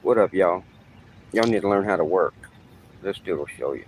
What up, y'all? Y'all need to learn how to work. This dude will show you.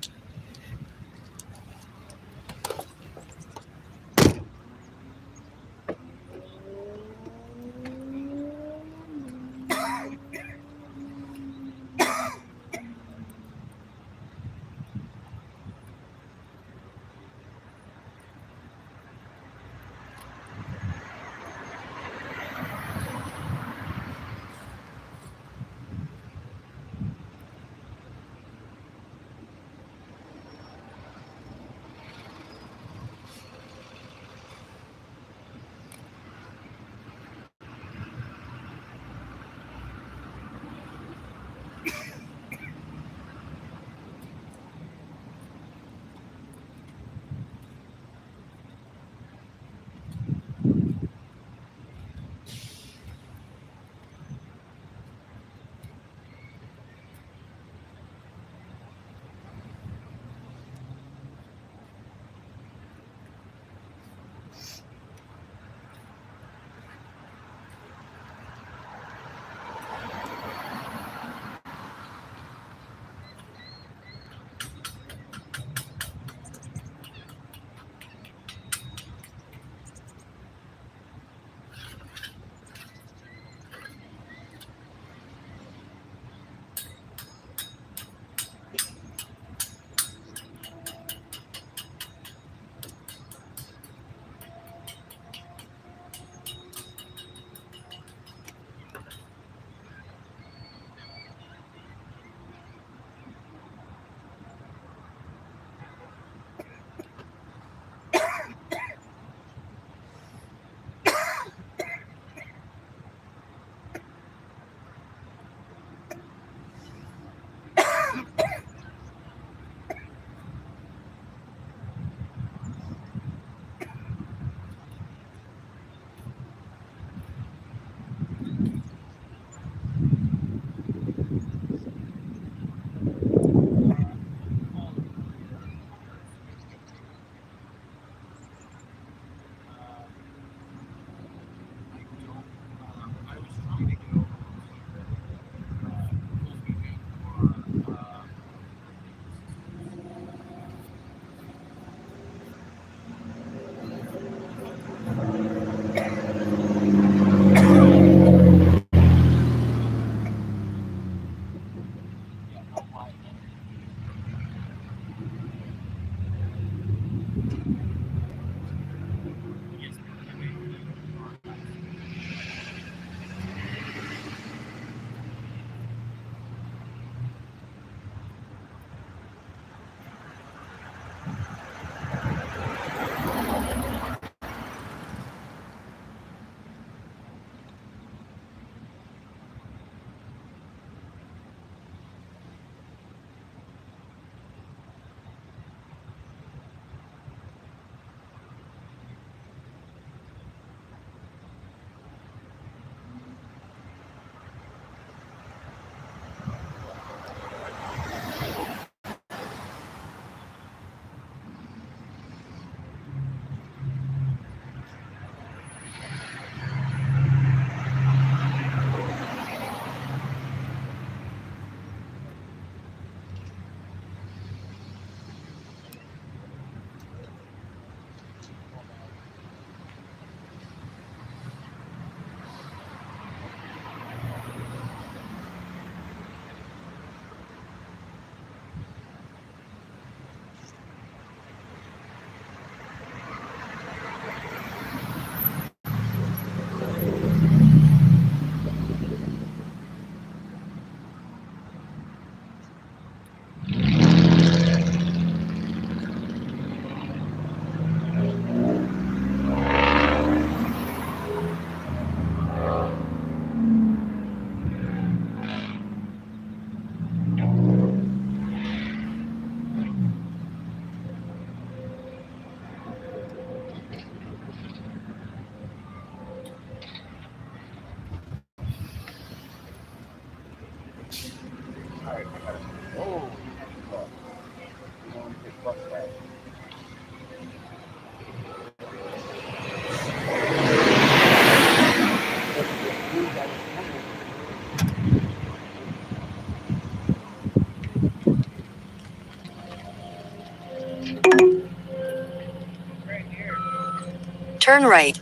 Turn right.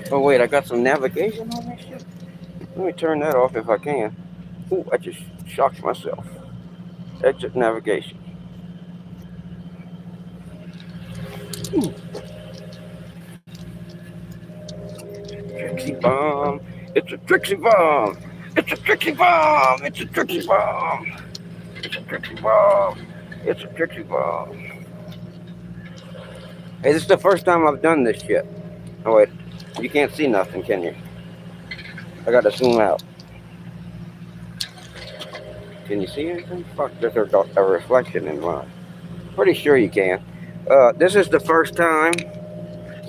Oh wait, I got some navigation on this shit. Let me turn that off if I can. Ooh, I just shocked myself. Exit navigation. Ooh. Trixie bomb. It's a Trixie bomb. It's a Trixie bomb. It's a Trixie bomb. It's a Trixie bomb. It's a Trixie bomb. Hey, this is the first time I've done this shit. Oh wait, you can't see nothing, can you? I gotta zoom out. Can you see anything? Fuck, there's a reflection in mine. Pretty sure you can. This is the first time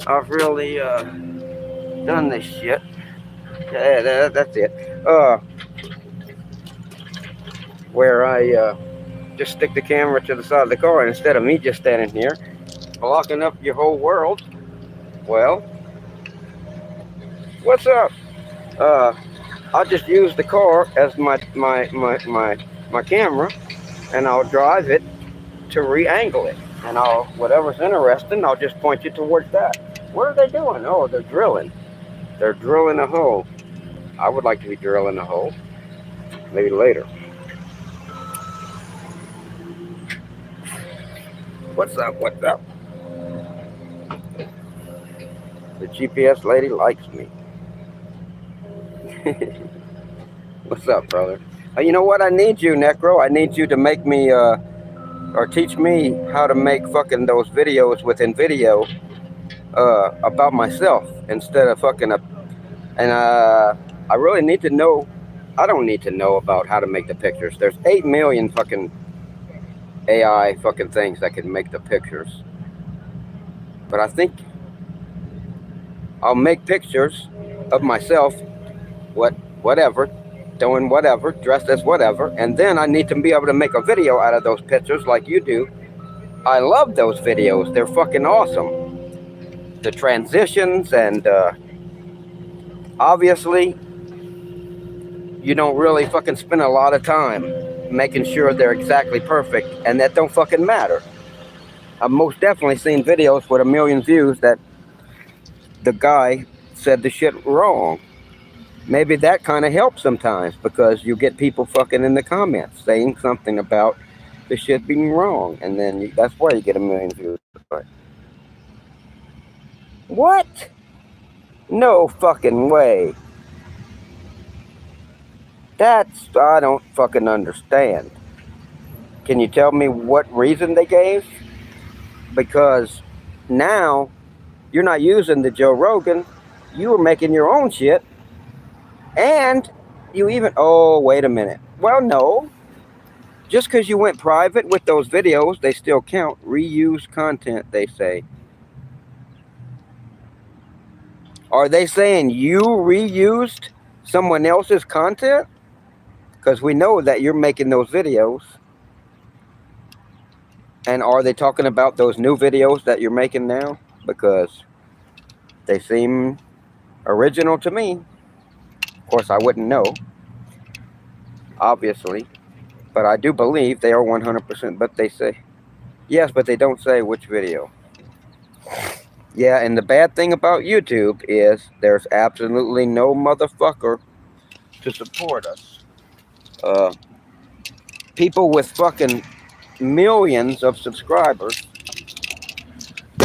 I've really done this shit. Yeah, that's it. Where I just stick the camera to the side of the car, and instead of me just standing here blocking up your whole world, well, what's up? I'll just use the car as my camera, and I'll drive it to re-angle it, and whatever's interesting, I'll just point you towards that. What are they doing? Oh, they're drilling. They're drilling a hole. I would like to be drilling a hole. Maybe later. What's up? What's up? The GPS lady likes me. What's up, brother? You know what? I need you, Necro. I need you to make me, or teach me how to make fucking those videos within video about myself instead of fucking up. And I really need to know. I don't need to know about how to make the pictures. There's 8 million fucking AI fucking things that can make the pictures. But I think I'll make pictures of myself, whatever, doing whatever, dressed as whatever, and then I need to be able to make a video out of those pictures like you do. I love those videos. They're fucking awesome. The transitions, and obviously you don't really fucking spend a lot of time making sure they're exactly perfect, and that don't fucking matter. I've most definitely seen videos with 1 million views that the guy said the shit wrong. Maybe that kind of helps sometimes, because you get people fucking in the comments saying something about the shit being wrong, and then that's why you get 1 million views. What? No fucking way. I don't fucking understand. Can you tell me what reason they gave? Because now you're not using the Joe Rogan, you were making your own shit, and you even, oh, wait a minute. Well, no. Just because you went private with those videos, they still count. Reused content, they say. Are they saying you reused someone else's content? Because we know that you're making those videos. And are they talking about those new videos that you're making now? Because they seem original to me. Of course, I wouldn't know, obviously. But I do believe they are 100%. But they say, yes, but they don't say which video. Yeah, and the bad thing about YouTube is there's absolutely no motherfucker to support us. People with fucking millions of subscribers.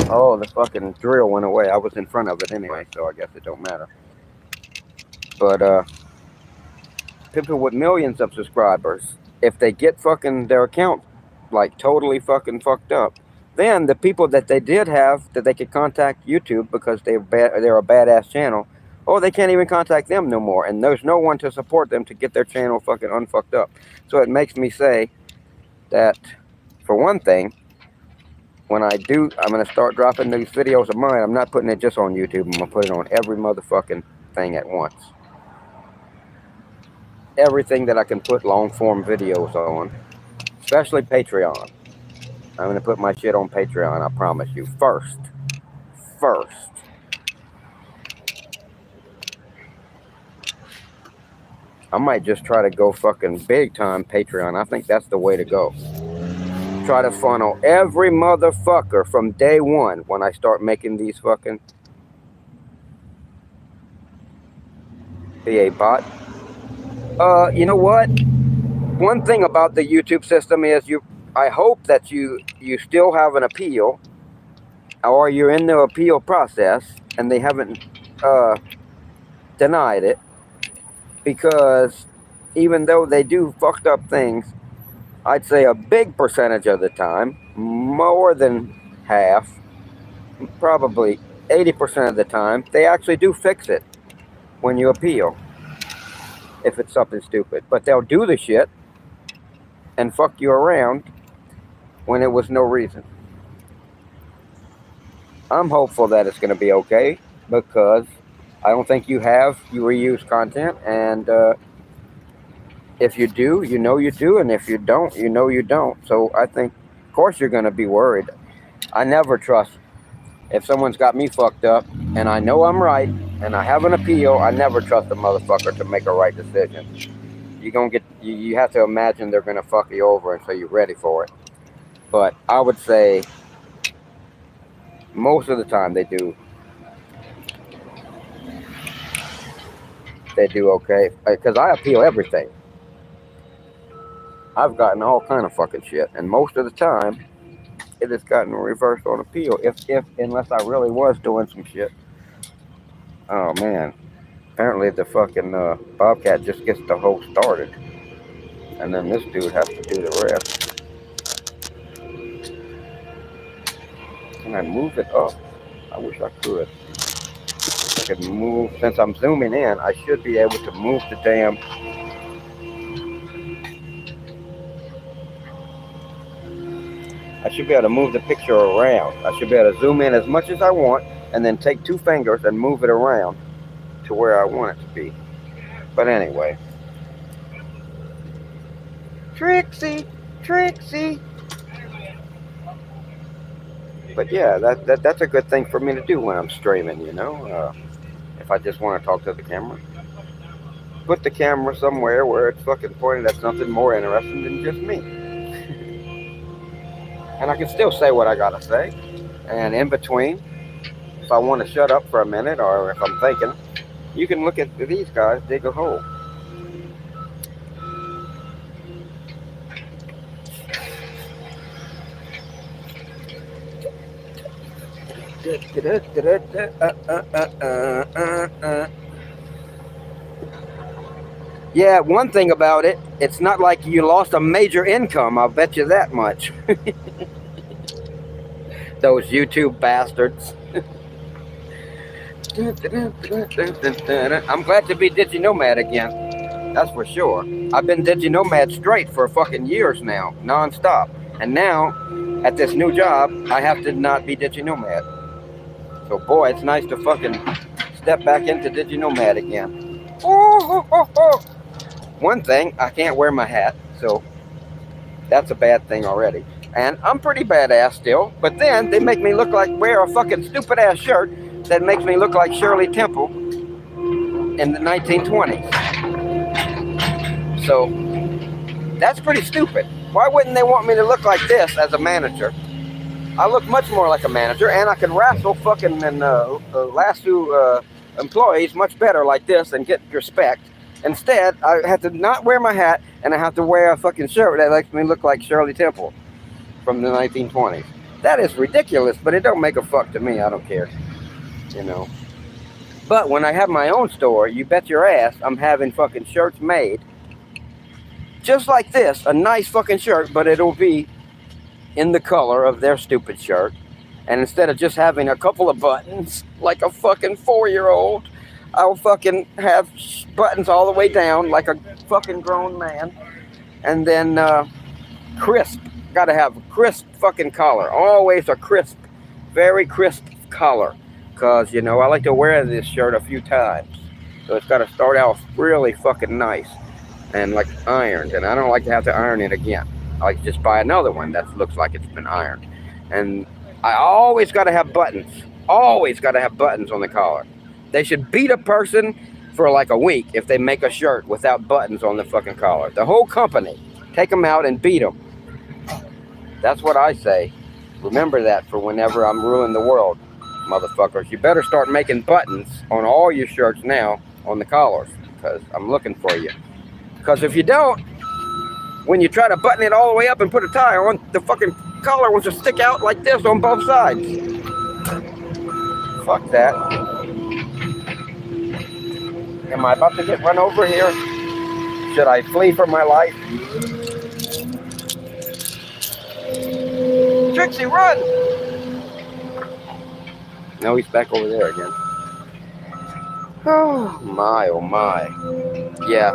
Oh, the fucking drill went away. I was in front of it anyway, so I guess it don't matter. But people with millions of subscribers, if they get fucking their account like totally fucking fucked up, then the people that they did have that they could contact YouTube because they're a badass channel, oh, they can't even contact them no more, and there's no one to support them to get their channel fucking unfucked up. So it makes me say that, for one thing, when I'm going to start dropping these videos of mine, I'm not putting it just on YouTube. I'm going to put it on every motherfucking thing at once. Everything that I can put long form videos on, especially Patreon. I'm going to put my shit on Patreon, I promise you. First. I might just try to go fucking big time Patreon. I think that's the way to go. Try to funnel every motherfucker from day one when I start making these fucking VA bot. You know what? One thing about the YouTube system is I hope that you still have an appeal, or you're in the appeal process and they haven't denied it, because even though they do fucked up things, I'd say a big percentage of the time, more than half, probably 80% of the time, they actually do fix it when you appeal, if it's something stupid. But they'll do the shit and fuck you around when it was no reason. I'm hopeful that it's going to be okay, because I don't think you reuse content, and if you do, you know you do, and if you don't, you know you don't. So I think, of course, you're going to be worried. I never trust. If someone's got me fucked up and I know I'm right and I have an appeal, I never trust a motherfucker to make a right decision. You have to imagine they're going to fuck you over until you're ready for it. But I would say most of the time they do okay, because I appeal everything. I've gotten all kind of fucking shit, and most of the time it has gotten reversed on appeal, unless I really was doing some shit. Oh man, apparently the fucking Bobcat just gets the whole started, and then this dude has to do the rest. Can I move it up? I wish I could. I could move, since I'm zooming in, I should be able to move the damn. I should be able to move the picture around. I should be able to zoom in as much as I want and then take 2 fingers and move it around to where I want it to be. But anyway. Trixie! But yeah, that's a good thing for me to do when I'm streaming, you know? If I just want to talk to the camera. Put the camera somewhere where it's fucking pointed at something more interesting than just me. And I can still say what I gotta say. And in between, if I want to shut up for a minute, or if I'm thinking, you can look at these guys dig a hole. Yeah, one thing about it, it's not like you lost a major income, I'll bet you that much. Those YouTube bastards. I'm glad to be DigiNomad again. That's for sure. I've been DigiNomad straight for fucking years now, non-stop. And now, at this new job, I have to not be DigiNomad. So boy, it's nice to fucking step back into DigiNomad again. One thing, I can't wear my hat, so that's a bad thing already. And I'm pretty badass still, but then they make me wear a fucking stupid ass shirt that makes me look like Shirley Temple in the 1920s. So that's pretty stupid. Why wouldn't they want me to look like this as a manager? I look much more like a manager, and I can wrestle fucking and lasso employees much better like this and get respect. Instead, I have to not wear my hat, and I have to wear a fucking shirt that makes me look like Shirley Temple from the 1920s. That is ridiculous, but it don't make a fuck to me. I don't care, you know. But when I have my own store, you bet your ass I'm having fucking shirts made just like this, a nice fucking shirt, but it'll be in the color of their stupid shirt. And instead of just having a couple of buttons like a fucking 4-year-old, I'll fucking have buttons all the way down like a fucking grown man. And then crisp. Gotta have a crisp fucking collar. Always a crisp, very crisp collar. Because, you know, I like to wear this shirt a few times. So it's got to start out really fucking nice and like ironed. And I don't like to have to iron it again. I like to just buy another one that looks like it's been ironed. And I always got to have buttons. Always got to have buttons on the collar. They should beat a person for like a week if they make a shirt without buttons on the fucking collar. The whole company. Take them out and beat them. That's what I say. Remember that for whenever I'm ruling the world, motherfuckers. You better start making buttons on all your shirts now on the collars, because I'm looking for you. Because if you don't, when you try to button it all the way up and put a tie on, the fucking collar will just stick out like this on both sides. Fuck that. Am I about to get run over here? Should I flee for my life? Trixie, run! No, he's back over there again. Oh my, oh my. Yeah.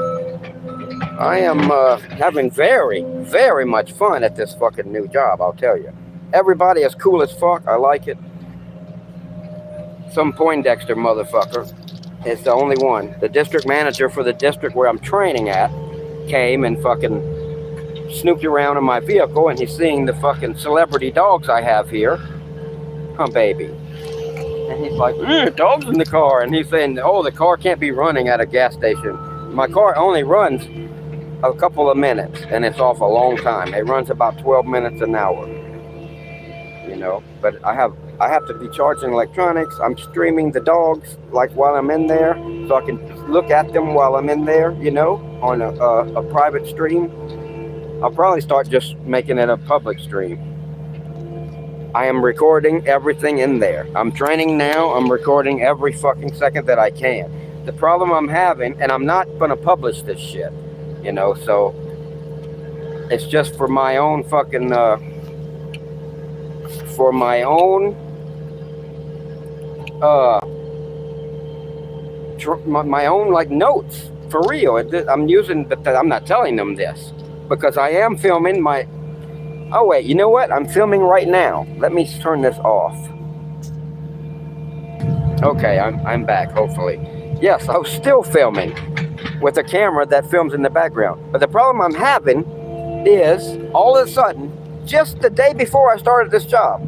I am having very, very much fun at this fucking new job, I'll tell you. Everybody is cool as fuck. I like it. Some Poindexter motherfucker is the only one. The district manager for the district where I'm training at came and fucking snooped around in my vehicle, and he's seeing the fucking celebrity dogs I have here. Huh, baby. And he's like, dogs in the car. And he's saying, oh, the car can't be running at a gas station. My car only runs a couple of minutes, and it's off a long time. It runs about 12 minutes an hour. You know, but I have to be charging electronics. I'm streaming the dogs like while I'm in there, so I can look at them while I'm in there, you know, on a private stream. I'll probably start just making it a public stream. I am recording everything in there. I'm training now. I'm recording every fucking second that I can. The problem I'm having, and I'm not going to publish this shit, you know, so it's just for my own fucking, for my own, my own, like, notes, for real. I'm using, I'm not telling them this, because I am filming my, oh wait, you know what? I'm filming right now. Let me turn this off. Okay, I'm back, hopefully. Yes, I was still filming with a camera that films in the background. But the problem I'm having is, all of a sudden, just the day before I started this job,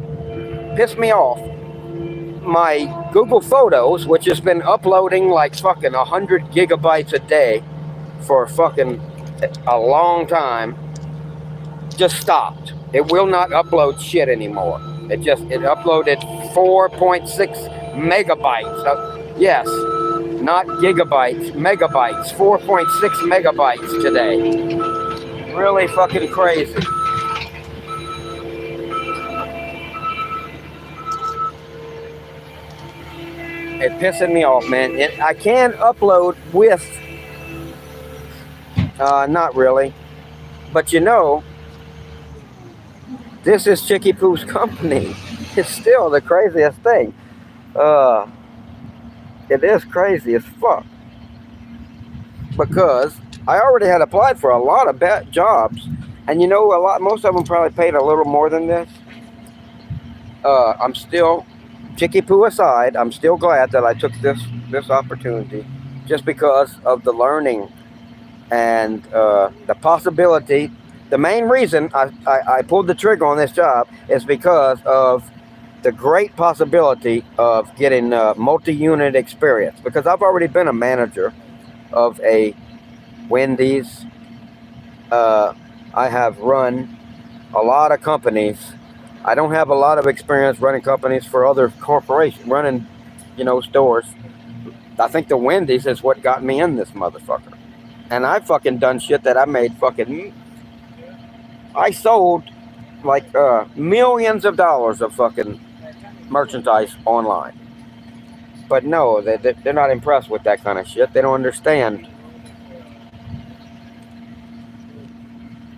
pissed me off. My Google Photos, which has been uploading like fucking 100 gigabytes a day for fucking a long time, just stopped. It will not upload shit anymore. It uploaded 4.6 megabytes. Yes, not gigabytes, megabytes. 4.6 megabytes today. Really fucking crazy. It's pissing me off, man. I can upload with, not really, but you know, this is Chickie Poo's company. It's still the craziest thing. It is crazy as fuck. Because I already had applied for a lot of jobs, and you know, most of them probably paid a little more than this. I'm still, Chickie Poo aside, I'm still glad that I took this opportunity, just because of the learning and the possibility. The main reason I pulled the trigger on this job is because of the great possibility of getting multi-unit experience. Because I've already been a manager of a Wendy's. I have run a lot of companies. I don't have a lot of experience running companies for other corporations, running, you know, stores. I think the Wendy's is what got me in this motherfucker. And I fucking done shit that I made fucking, I sold like millions of dollars of fucking merchandise online. But no, they're not impressed with that kind of shit. They don't understand.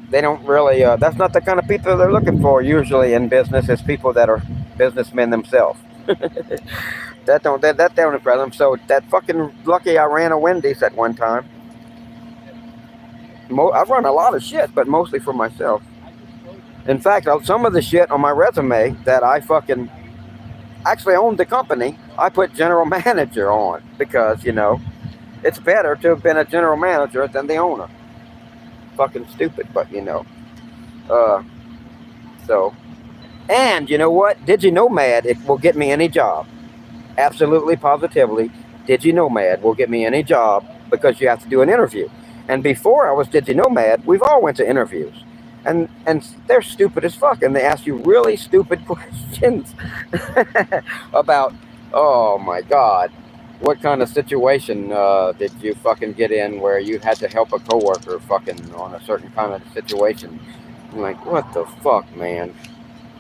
They don't really, that's not the kind of people they're looking for usually in business. It's people that are businessmen themselves. that don't impress them. So that fucking lucky I ran a Wendy's at one time. I've run a lot of shit, but mostly for myself. In fact, some of the shit on my resume that I fucking actually owned the company, I put general manager on because, you know, it's better to have been a general manager than the owner. Fucking stupid, but you know. So, and you know what? Did you know, Mad? It will get me any job. Absolutely, positively. Did You Know Mad will get me any job because you have to do an interview. And before I was Did You Know Mad, we've all went to interviews. And they're stupid as fuck, and they ask you really stupid questions about, oh my god, what kind of situation did you fucking get in where you had to help a coworker fucking on a certain kind of situation? I'm like, what the fuck, man?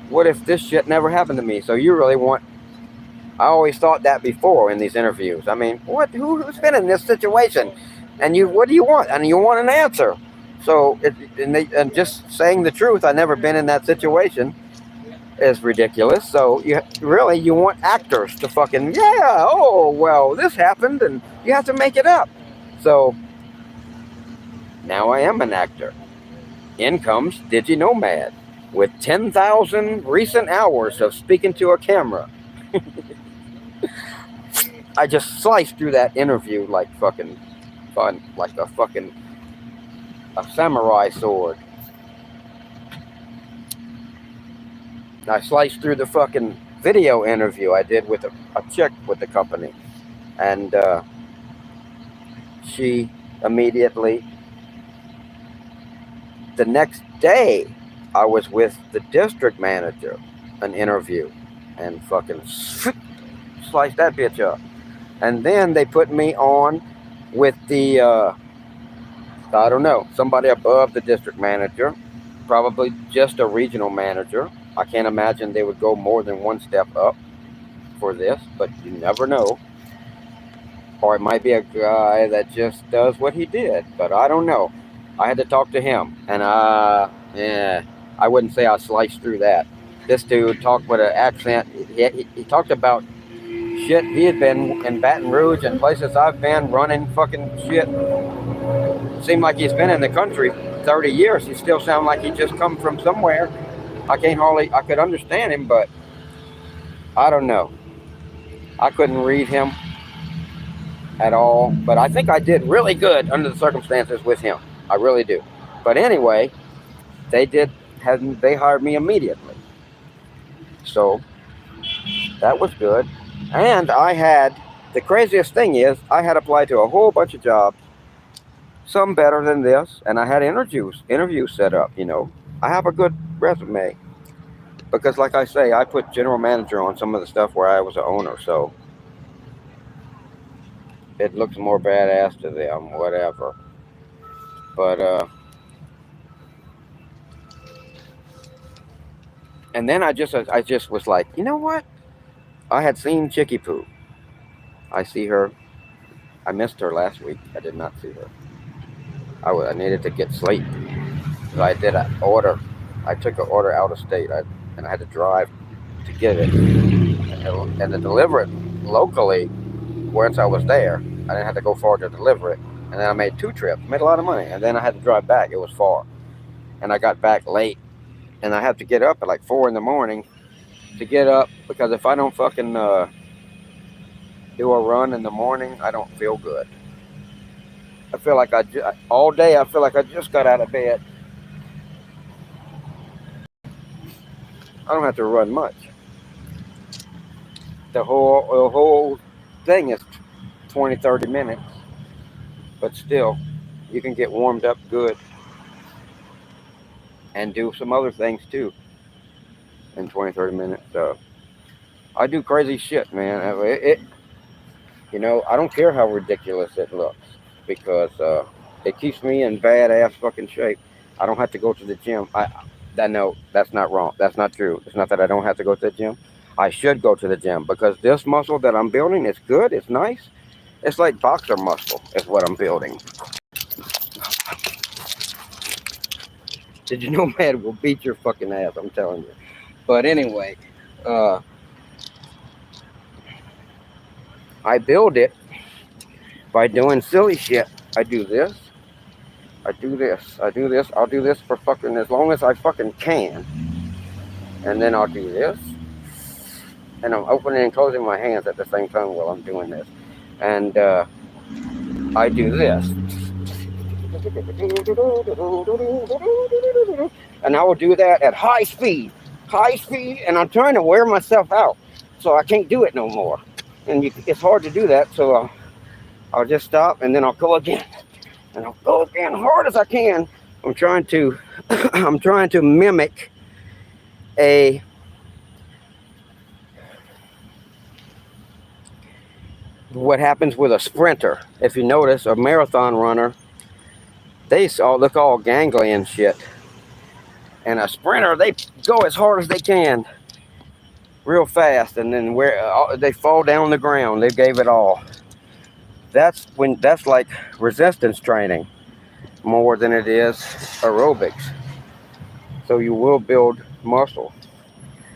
What if this shit never happened to me? So you really want? I always thought that before in these interviews. I mean, what? Who's been in this situation? And what do you want? And you want an answer. So, and just saying the truth, I've never been in that situation, is ridiculous. So you want actors to fucking, yeah, oh well, this happened, and you have to make it up. So now I am an actor. In comes Did You Know Mad with 10,000 recent hours of speaking to a camera. I just sliced through that interview like fucking fun, like a samurai sword. I sliced through the fucking video interview I did with a chick with the company. And she immediately, the next day, I was with the district manager, an interview, and fucking sliced that bitch up. And then they put me on with the, I don't know, somebody above the district manager, probably just a regional manager. I can't imagine they would go more than one step up for this, but you never know. Or it might be a guy that just does what he did, but I don't know. I had to talk to him, and I wouldn't say I sliced through that. This dude talked with an accent. He talked about shit. He had been in Baton Rouge and places I've been running fucking shit. Seemed like he's been in the country 30 years. He still sounded like he just come from somewhere. I could understand him, but I don't know. I couldn't read him at all, but I think I did really good under the circumstances with him. I really do. But anyway, they hired me immediately. So that was good. And the craziest thing is, I had applied to a whole bunch of jobs, some better than this, and I had interviews set up, I have a good resume. Because like I say, I put general manager on some of the stuff where I was an owner, so it looks more badass to them, whatever. But and then I just was like, you know what? I had seen Chicky Poo. I see her. I missed her last week. I did not see her. I needed to get sleep. So I did an order. I took an order out of state, and I had to drive to get it, and to deliver it locally. Once I was there, I didn't have to go far to deliver it. And then I made 2 trips, made a lot of money, and then I had to drive back. It was far, and I got back late, and I had to get up at like 4 in the morning to get up, because if I don't fucking do a run in the morning, I don't feel good. I feel like all day I feel like I just got out of bed. I don't have to run much. The whole thing is 20, 30 minutes. But still, you can get warmed up good and do some other things too in 20, 30 minutes. So I do crazy shit, man. I don't care how ridiculous it looks, because it keeps me in badass fucking shape. I don't have to go to the gym. No, that's not wrong. That's not true. It's not that I don't have to go to the gym. I should go to the gym, because this muscle that I'm building is good. It's nice. It's like boxer muscle is what I'm building. Did You Know Mad will beat your fucking ass, I'm telling you. But anyway, I build it by doing silly shit. I do this. I do this. I'll do this for fucking as long as I fucking can. And then I'll do this. And I'm opening and closing my hands at the same time while I'm doing this. And I do this. And I will do that at high speed. And I'm trying to wear myself out, so I can't do it no more. And it's hard to do that, so I'll just stop and then I'll go again. And I'll go again hard as I can. I'm trying to I'm trying to mimic what happens with a sprinter. If you notice, a marathon runner, they all look all gangly and shit. And a sprinter, they go as hard as they can, real fast, and then where they fall down the ground, they gave it all. That's like resistance training more than it is aerobics. So you will build muscle.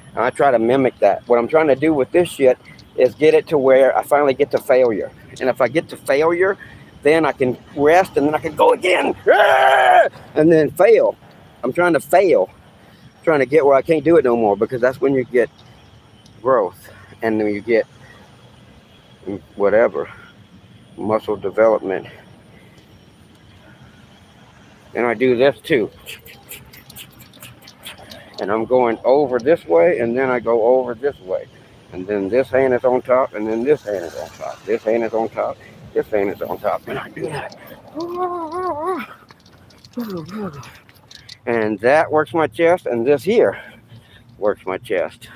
And I try to mimic that. What I'm trying to do with this shit is get it to where I finally get to failure. And if I get to failure, then I can rest and then I can go again. And then fail. I'm trying to fail. Trying to get where I can't do it no more, because that's when you get growth and then you get whatever, muscle development. And I do this too. And I'm going over this way, and then I go over this way. And then this hand is on top, and then this hand is on top. This hand is on top, this hand is on top. And I do that. And that works my chest, and this here works my chest.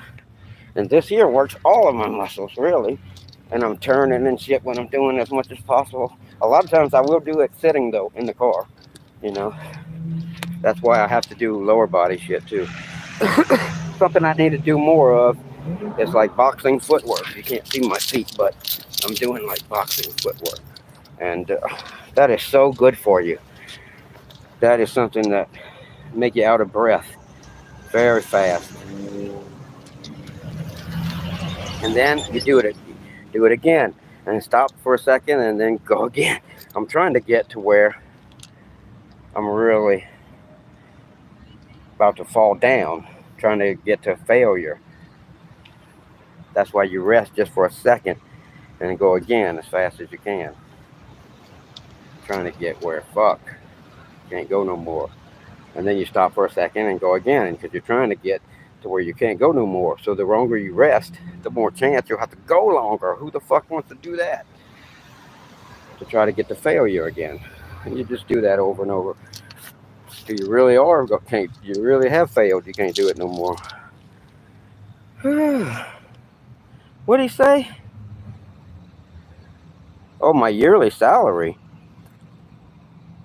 And this here works all of my muscles, really. And I'm turning and shit when I'm doing as much as possible. A lot of times I will do it sitting, though, in the car, you know. That's why I have to do lower body shit, too. Something I need to do more of is like boxing footwork. You can't see my feet, but I'm doing like boxing footwork. And that is so good for you. That is something that make you out of breath very fast. And then you do it again, and stop for a second, and then go again. I'm trying to get to where I'm really about to fall down, trying to get to failure. That's why you rest just for a second and go again as fast as you can. Trying to get where fuck, can't go no more. And then you stop for a second and go again, because you're trying to get to where you can't go no more. So the longer you rest, the more chance you'll have to go longer. Who the fuck wants to do that? To try to get to failure again. And you just do that over and over. So you really you really have failed. You can't do it no more. What'd he say? Oh, my yearly salary.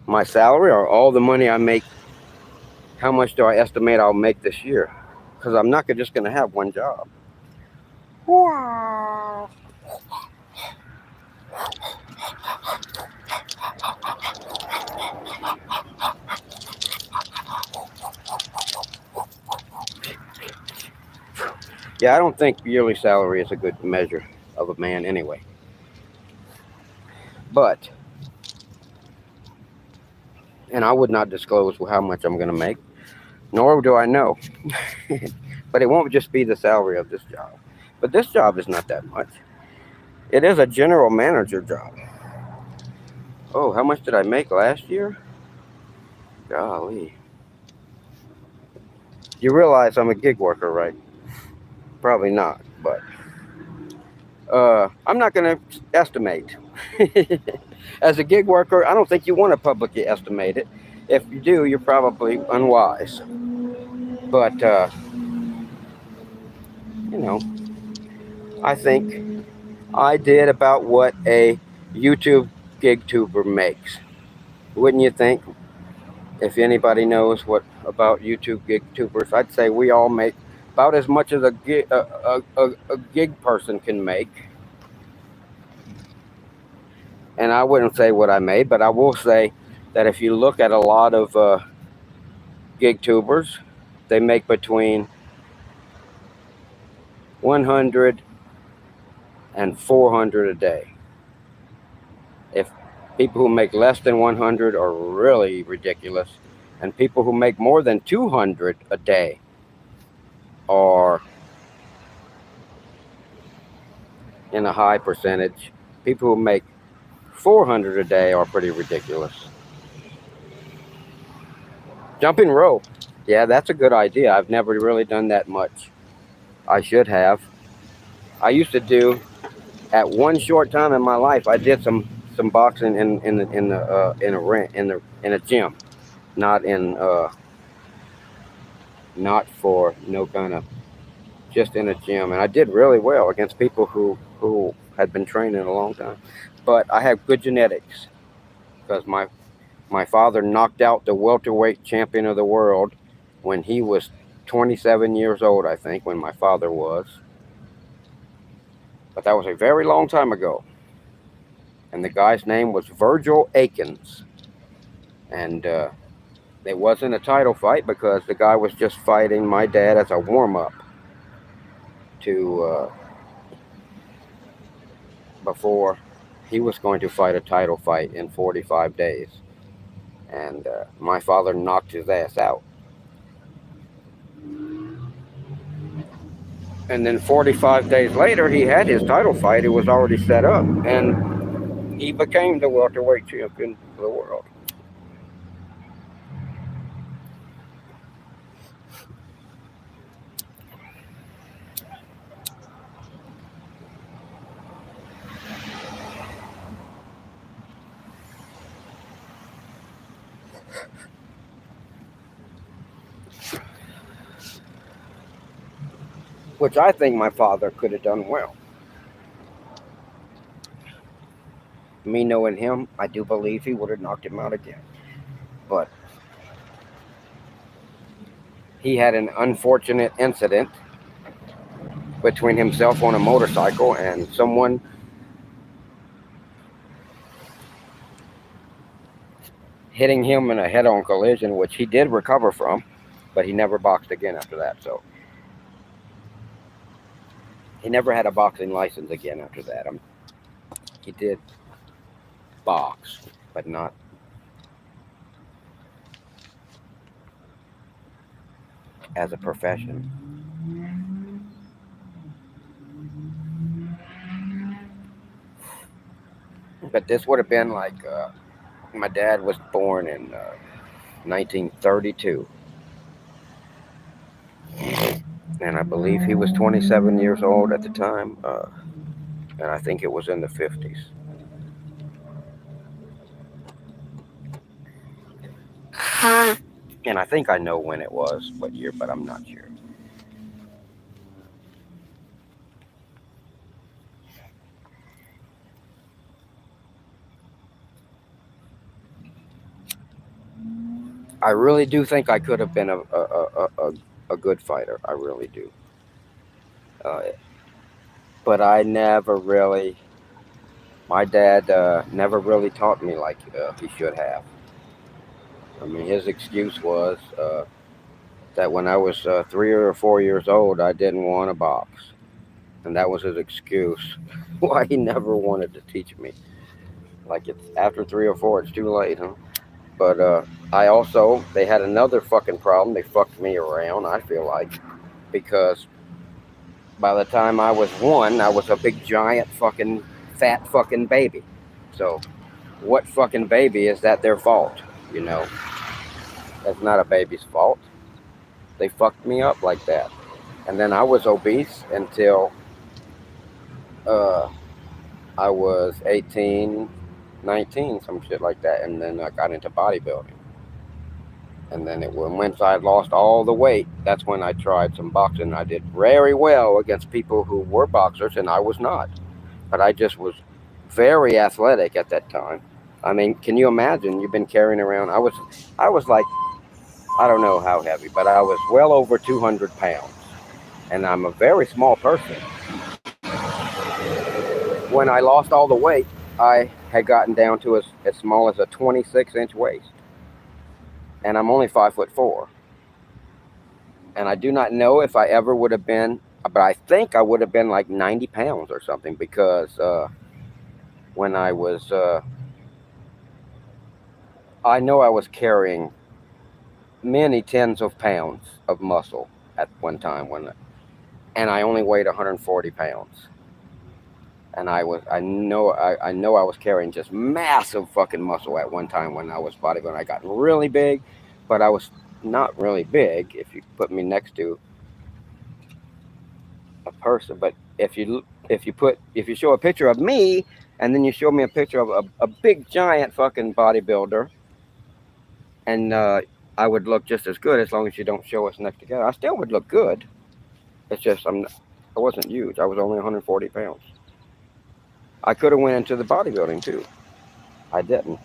My salary, or all the money I make. How much do I estimate I'll make this year? Because I'm not just going to have one job. Yeah, I don't think yearly salary is a good measure of a man anyway. But, and I would not disclose how much I'm going to make, nor do I know. But it won't just be the salary of this job. But this job is not that much. It is a general manager job. Oh, how much did I make last year? Golly. You realize I'm a gig worker, right? Probably not, but I'm not going to estimate. As a gig worker, I don't think you want to publicly estimate it. If you do, you're probably unwise. But, you know, I think I did about what a YouTube gig tuber makes. Wouldn't you think? If anybody knows what about YouTube gig tubers, I'd say we all make about as much as a gig person can make. And I wouldn't say what I made, but I will say that if you look at a lot of gig tubers, they make between 100 and 400 a day. If people who make less than 100 are really ridiculous, and people who make more than 200 a day are in a high percentage. People who make 400 a day are pretty ridiculous. Jumping rope. Yeah, that's a good idea. I've never really done that much. I should have. I used to do At one short time in my life, I did some boxing in a ring in a gym, not in not for no kind of, just in a gym, and I did really well against people who had been training a long time. But I have good genetics because my father knocked out the welterweight champion of the world when he was 27 years old, I think, when my father was. But that was a very long time ago. And the guy's name was 𝕯𝖎𝖏𝖏𝖆. And it wasn't a title fight because the guy was just fighting my dad as a warm up to before he was going to fight a title fight in 45 days. And my father knocked his ass out. And then 45 days later, he had his title fight. It was already set up. And he became the welterweight champion of the world. Which I think my father could have done well. Me knowing him, I do believe he would have knocked him out again. But he had an unfortunate incident between himself on a motorcycle and someone hitting him in a head-on collision, which he did recover from, but he never boxed again after that. So he never had a boxing license again after that. He did box, but not as a profession. But this would have been like my dad was born in 1932, and I believe he was 27 years old at the time, and I think it was in the 50s. And I think I know when it was, what year, but I'm not sure. I really do think I could have been a good fighter. I really do. Uh, but I never really, my dad never really taught me like he should have. I mean, his excuse was that when I was 3 or 4 years old, I didn't want to box. And that was his excuse why he never wanted to teach me. Like, it's after 3 or 4, it's too late, huh? But I also, they had another fucking problem. They fucked me around, I feel like, because by the time I was 1, I was a big giant fucking fat fucking baby. So, what fucking baby is that their fault? You know, that's not a baby's fault. They fucked me up like that. And then I was obese until uh, I was 18, 19, some shit like that. And then I got into bodybuilding. And then once I lost all the weight, that's when I tried some boxing. I did very well against people who were boxers, and I was not. But I just was very athletic at that time. I mean, can you imagine? You've been carrying around. I was like, I don't know how heavy, but I was well over 200 pounds, and I'm a very small person. When I lost all the weight, I had gotten down to as small as a 26-inch waist, and I'm only 5'4". And I do not know if I ever would have been, but I think I would have been like 90 pounds or something because when I was, I know I was carrying many tens of pounds of muscle at one time and I only weighed 140 pounds. And I know I was carrying just massive fucking muscle at one time when I was bodybuilding. I got really big, but I was not really big if you put me next to a person. But if you show a picture of me and then you show me a picture of a big giant fucking bodybuilder, and I would look just as good as long as you don't show us next together. I still would look good. It's just I wasn't huge. I was only 140 pounds. I could have went into the bodybuilding too. I didn't.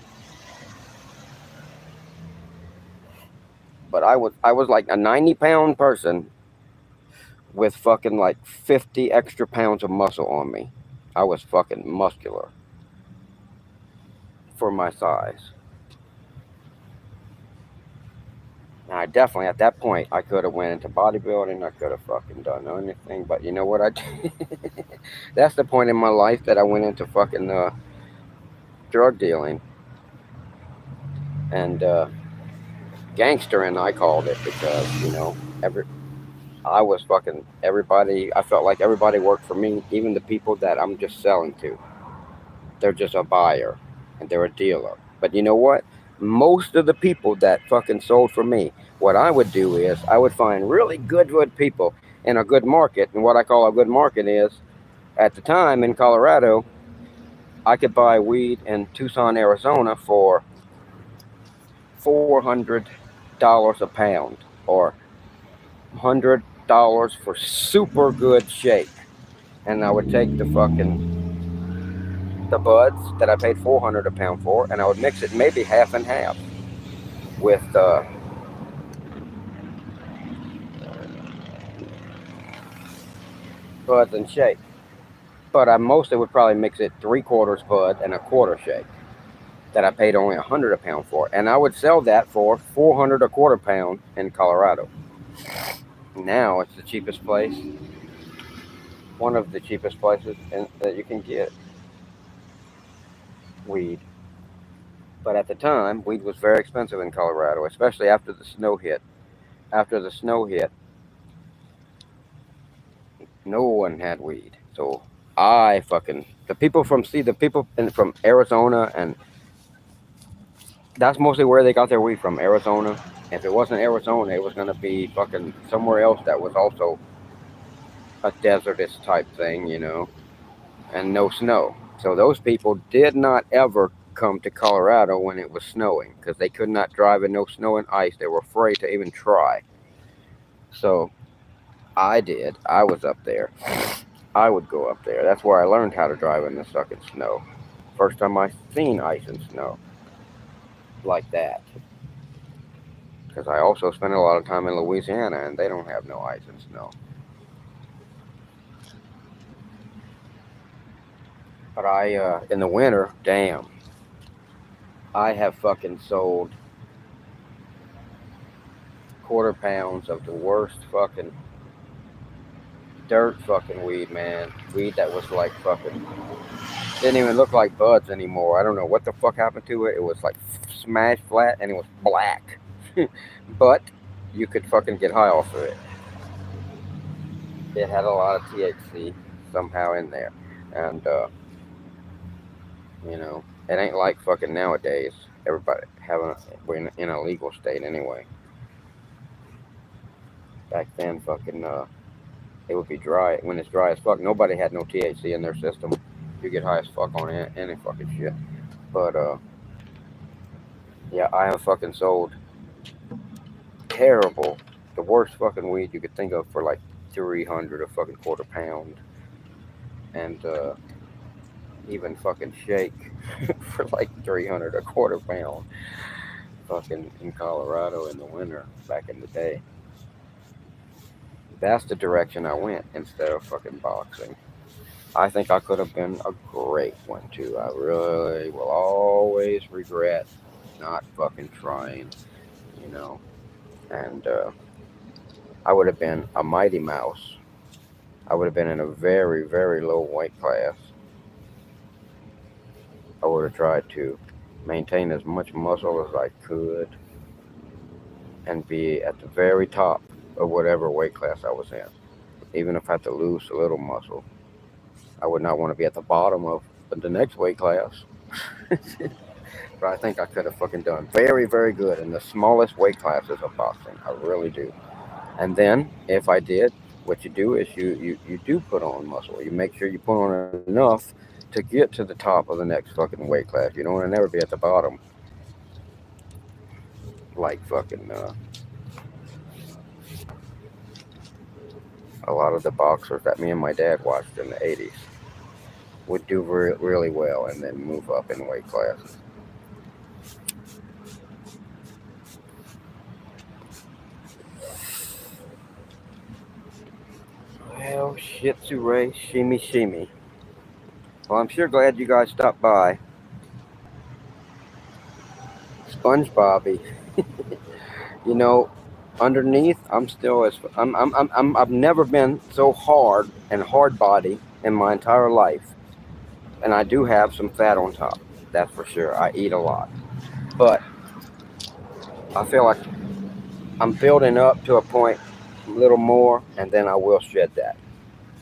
But I was like a 90-pound person with fucking like 50 extra pounds of muscle on me. I was fucking muscular for my size. And I definitely, at that point, I could have went into bodybuilding. I could have fucking done anything. But you know what I did? That's the point in my life that I went into fucking drug dealing. And gangstering, I called it, because, you know, I was fucking everybody. I felt like everybody worked for me, even the people that I'm just selling to. They're just a buyer and they're a dealer. But you know what? Most of the people that fucking sold for me, what I would do is I would find really good people in a good market. And what I call a good market is, at the time in Colorado, I could buy weed in Tucson, Arizona for $400 a pound, or $100 for super good shake. And I would take the buds that I paid $400 a pound for, and I would mix it maybe half and half with buds and shake. But I mostly would probably mix it 3/4 bud and 1/4 shake that I paid only $100 a pound for, and I would sell that for $400 a quarter pound in Colorado. Now it's the cheapest place, one of the cheapest places that you can get weed. But at the time, weed was very expensive in Colorado, especially after the snow hit. After the snow hit, no one had weed. So the people from Arizona, and that's mostly where they got their weed from, Arizona. If it wasn't Arizona, it was gonna be fucking somewhere else that was also a desertous type thing, you know, and no snow. So those people did not ever come to Colorado when it was snowing, because they could not drive in no snow and ice. They were afraid to even try. So I did. I was up there. I would go up there. That's where I learned how to drive in the fucking snow. First time I seen ice and snow like that. Because I also spent a lot of time in Louisiana, and they don't have no ice and snow. But in the winter, damn, I have fucking sold quarter pounds of the worst fucking dirt fucking weed, man. Weed that was like fucking, didn't even look like buds anymore. I don't know what the fuck happened to it. It was like smashed flat, and it was black. But you could fucking get high off of it. It had a lot of THC somehow in there. And, you know, it ain't like fucking nowadays. Everybody we're in a legal state anyway. Back then, fucking, it would be dry. When it's dry as fuck, nobody had no THC in their system. You get high as fuck on any fucking shit. But, yeah, I have fucking sold terrible, the worst fucking weed you could think of for like 300 a fucking quarter pound. And, even fucking shake for like 300 a quarter pound. Fucking in Colorado in the winter back in the day. That's the direction I went instead of fucking boxing. I think I could have been a great one too. I really will always regret not fucking trying, you know. And I would have been a mighty mouse. I would have been in a very, very low weight class. I would have tried to maintain as much muscle as I could and be at the very top of whatever weight class I was in. Even if I had to lose a little muscle, I would not want to be at the bottom of the next weight class. But I think I could have fucking done very, very good in the smallest weight classes of boxing. I really do. And then, if I did, what you do is you do put on muscle. You make sure you put on enough to get to the top of the next fucking weight class. You don't want to never be at the bottom like fucking a lot of the boxers that me and my dad watched in the 80s would do really well and then move up in weight classes. Well, 𝕯𝖎𝖌𝖎𝖙𝖆𝖑. Well, I'm sure glad you guys stopped by. SpongeBobby, you know, underneath, I'm still as I've never been so hard and hard body in my entire life, and I do have some fat on top. That's for sure. I eat a lot, but I feel like I'm building up to a point, a little more, and then I will shed that.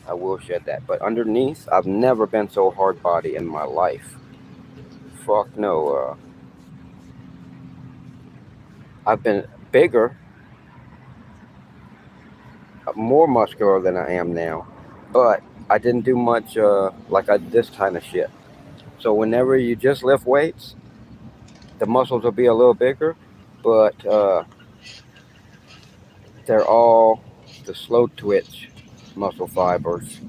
I will shed that. But underneath, I've never been so hard body in my life. Fuck no. I've been bigger, more muscular than I am now, but I didn't do much like this kind of shit. So whenever you just lift weights, the muscles will be a little bigger, but they're all the slow twitch muscle fibers,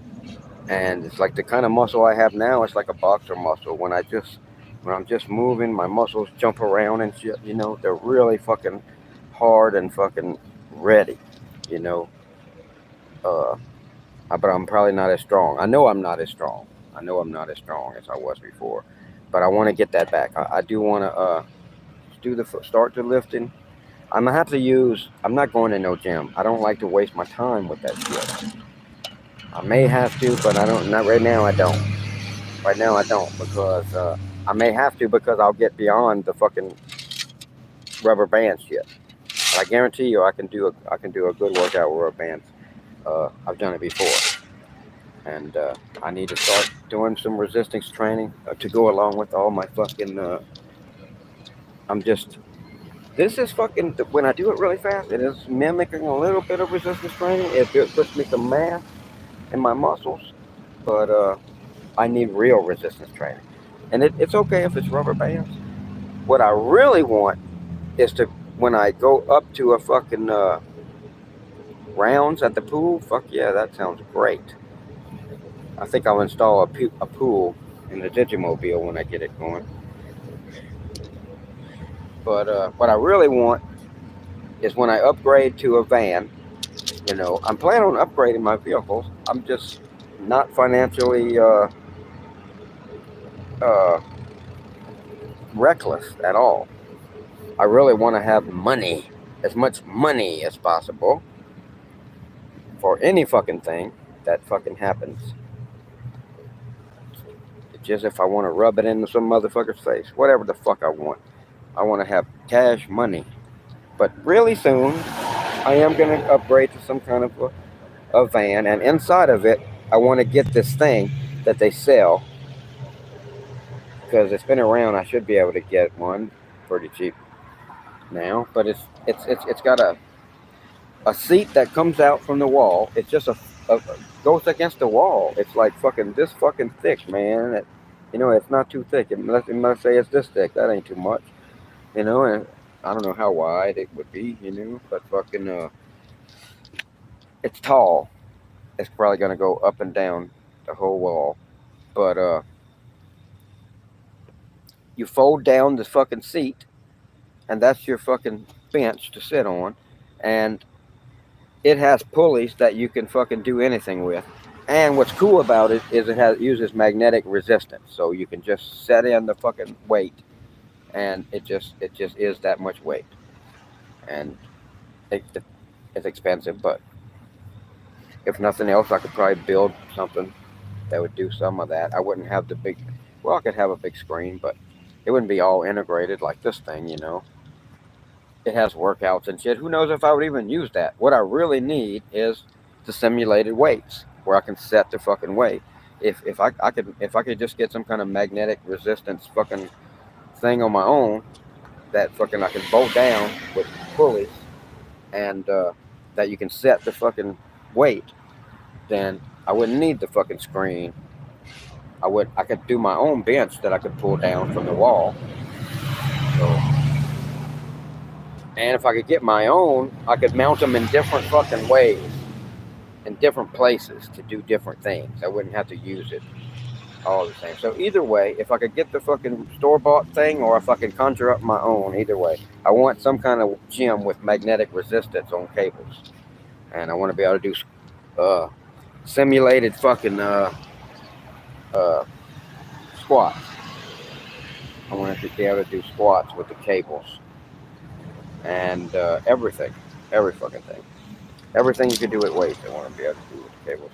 and it's like the kind of muscle I have now. It's like a boxer muscle. When I'm just moving, my muscles jump around and shit. You know, they're really fucking hard and fucking ready. You know, uh, but I'm probably not as strong. I know I'm not as strong. I know I'm not as strong as I was before, but I want to get that back. I do want to start the lifting. I'm gonna have to use. I'm not going to no gym. I don't like to waste my time with that shit. I may have to, but I don't. Not right now. I don't. Right now I don't because I may have to because I'll get beyond the fucking rubber band shit. But I guarantee you, I can do a good workout with rubber bands. I've done it before, and I need to start doing some resistance training to go along with all my fucking. I'm just. This is fucking. When I do it really fast, it is mimicking a little bit of resistance training. It puts me some mass in my muscles, but I need real resistance training. And it's okay if it's rubber bands. What I really want is to, when I go up to a fucking rounds at the pool, fuck yeah, that sounds great. I think I'll install a pool in the Digimobile when I get it going. But what I really want is when I upgrade to a van, you know, I'm planning on upgrading my vehicles. I'm just not financially uh, reckless at all. I really want to have money, as much money as possible for any fucking thing that fucking happens. It's just if I want to rub it into some motherfucker's face, whatever the fuck I want. I want to have cash money. But really soon, I am going to upgrade to some kind of a van, and inside of it, I want to get this thing that they sell because it's been around. I should be able to get one pretty cheap now, but it's got a seat that comes out from the wall. It's just a goes against the wall. It's like fucking this fucking thick, man. You know, it's not too thick. It must say it's this thick. That ain't too much. You know, and I don't know how wide it would be. You know, but fucking it's tall. It's probably gonna go up and down the whole wall. But you fold down the fucking seat, and that's your fucking bench to sit on, and it has pulleys that you can fucking do anything with. And what's cool about it is uses magnetic resistance, so you can just set in the fucking weight, and it just is that much weight. And it, it's expensive, but if nothing else, I could probably build something that would do some of that. I wouldn't have the big. Well, I could have a big screen, but it wouldn't be all integrated like this thing, you know. It has workouts and shit. Who knows if I would even use that? What I really need is the simulated weights where I can set the fucking weight. If I could just get some kind of magnetic resistance fucking thing on my own that fucking I can bolt down with pulleys and that you can set the fucking weight then I wouldn't need the fucking screen. I could do my own bench that I could pull down from the wall. So, and if I could get my own, I could mount them in different fucking ways, in different places to do different things. I wouldn't have to use it all the same. So either way, if I could get the fucking store-bought thing or if I can conjure up my own, either way, I want some kind of gym with magnetic resistance on cables. And I want to be able to do simulated fucking squats. I want to be able to do squats with the cables. And everything. Every fucking thing. Everything you can do with weights, I want to be able to do with the cables.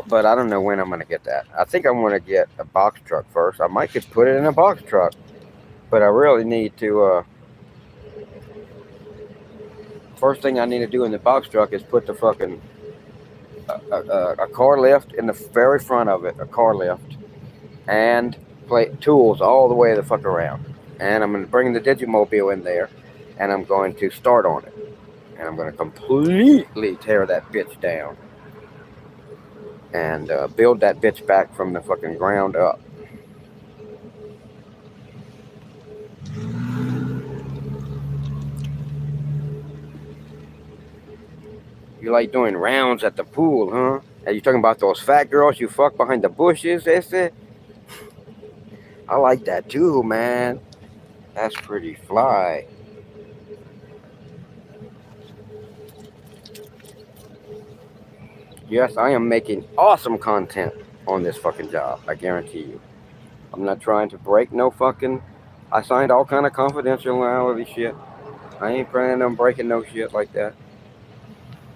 But I don't know when I'm going to get that. I think I'm going to get a box truck first. I might just put it in a box truck. But I really need to... first thing I need to do in the box truck is put the fucking... a car lift in the very front of it. A car lift. And tools all the way the fuck around. And I'm going to bring the 𝕯𝖎𝖌𝖎𝖙𝖆𝖑 in there. And I'm going to start on it. And I'm going to completely tear that bitch down. And build that bitch back from the fucking ground up. You like doing rounds at the pool, huh? Are you talking about those fat girls you fuck behind the bushes, ese? I like that too, man. That's pretty fly. Yes, I am making awesome content on this fucking job. I guarantee you. I'm not trying to break no fucking... I signed all kind of confidentiality shit. I ain't planning on breaking no shit like that.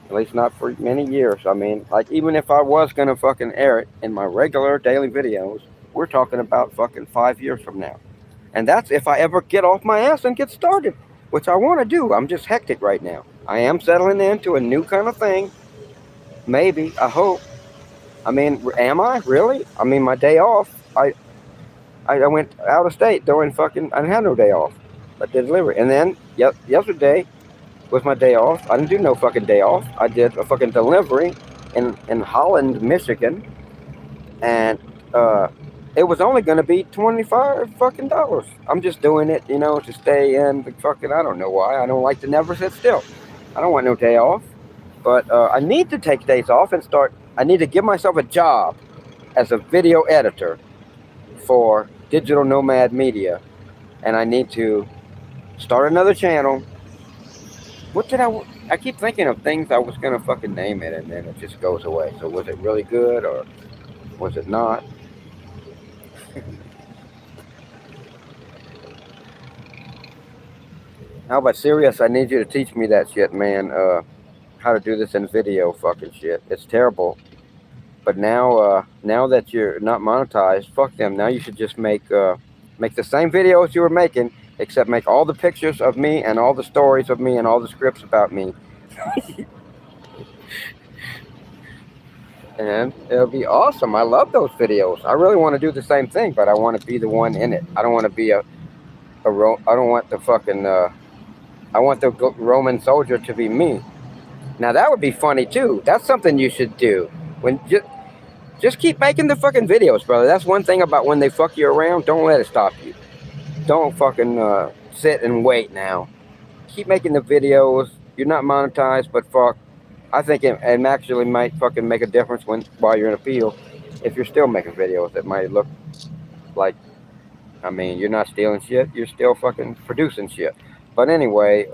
At least not for many years. I mean, like, even if I was gonna fucking air it in my regular daily videos, we're talking about fucking 5 years from now. And that's if I ever get off my ass and get started, which I want to do. I'm just hectic right now. I am settling into a new kind of thing. Maybe. I hope. I mean, am I? Really? I mean, my day off, I went out of state during fucking... I didn't have no day off. I did delivery. And then, yesterday was my day off. I didn't do no fucking day off. I did a fucking delivery in Holland, Michigan. And it was only going to be $25 fucking dollars. I'm just doing it, you know, to stay in the fucking... I don't know why. I don't like to never sit still. I don't want no day off. But I need to take days off and start... I need to give myself a job as a video editor for Digital Nomad Media. And I need to start another channel. What did I keep thinking of things I was going to fucking name it, and then it just goes away. So was it really good or was it not? How about serious? I need you to teach me that shit, man. How to do this in video fucking shit. It's terrible. But now that you're not monetized, fuck them. Now you should just make the same videos you were making, except make all the pictures of me and all the stories of me and all the scripts about me. And it'll be awesome. I love those videos. I really want to do the same thing, but I want to be the one in it. I don't want to be I don't want the fucking... I want the Roman soldier to be me. Now that would be funny too. That's something you should do. Just keep making the fucking videos, brother. That's one thing about when they fuck you around. Don't let it stop you. Don't fucking sit and wait now. Keep making the videos. You're not monetized, but fuck. I think it actually might fucking make a difference while you're in a field. If you're still making videos, it might look like... I mean, you're not stealing shit. You're still fucking producing shit. But anyway,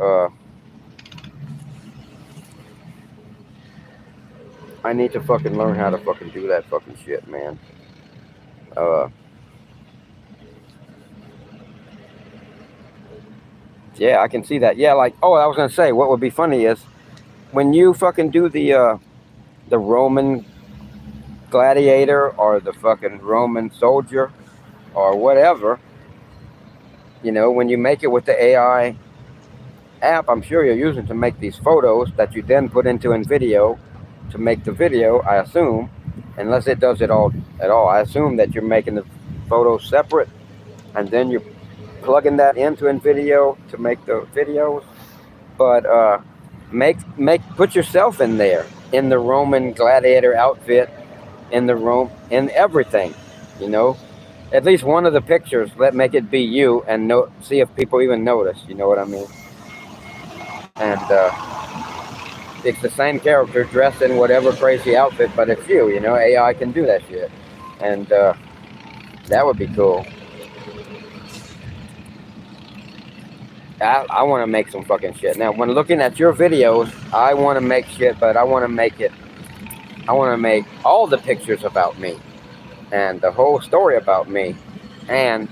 I need to fucking learn how to fucking do that fucking shit, man. Yeah, I can see that. Yeah, like, oh, I was gonna say, what would be funny is when you fucking do the Roman gladiator or the fucking Roman soldier or whatever, you know, when you make it with the AI app, I'm sure you're using to make these photos that you then put into InVideo to make the video, I assume, unless it does it all at all. I assume that you're making the photos separate and then you're plugging that into InVideo to make the videos. but put yourself in there, in the Roman gladiator outfit, in the Rome, in everything, you know. At least one of the pictures, make it be you, and see if people even notice. You know what I mean? And it's the same character dressed in whatever crazy outfit, but it's you. You know, AI can do that shit, and that would be cool. I want to make some fucking shit. Now, when looking at your videos, I want to make shit, but I want to make all the pictures about me, and the whole story about me, and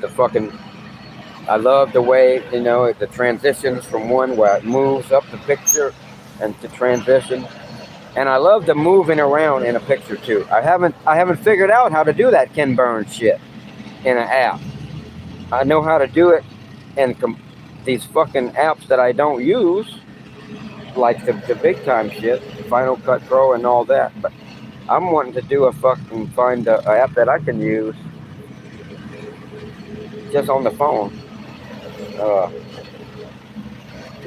I love the way, you know, the transitions from one where it moves up the picture and to transition. And I love the moving around in a picture too. I haven't figured out how to do that Ken Burns shit in an app. I know how to do it in these fucking apps that I don't use, like the big time shit, Final Cut Pro and all that. But I'm wanting to do find a app that I can use just on the phone to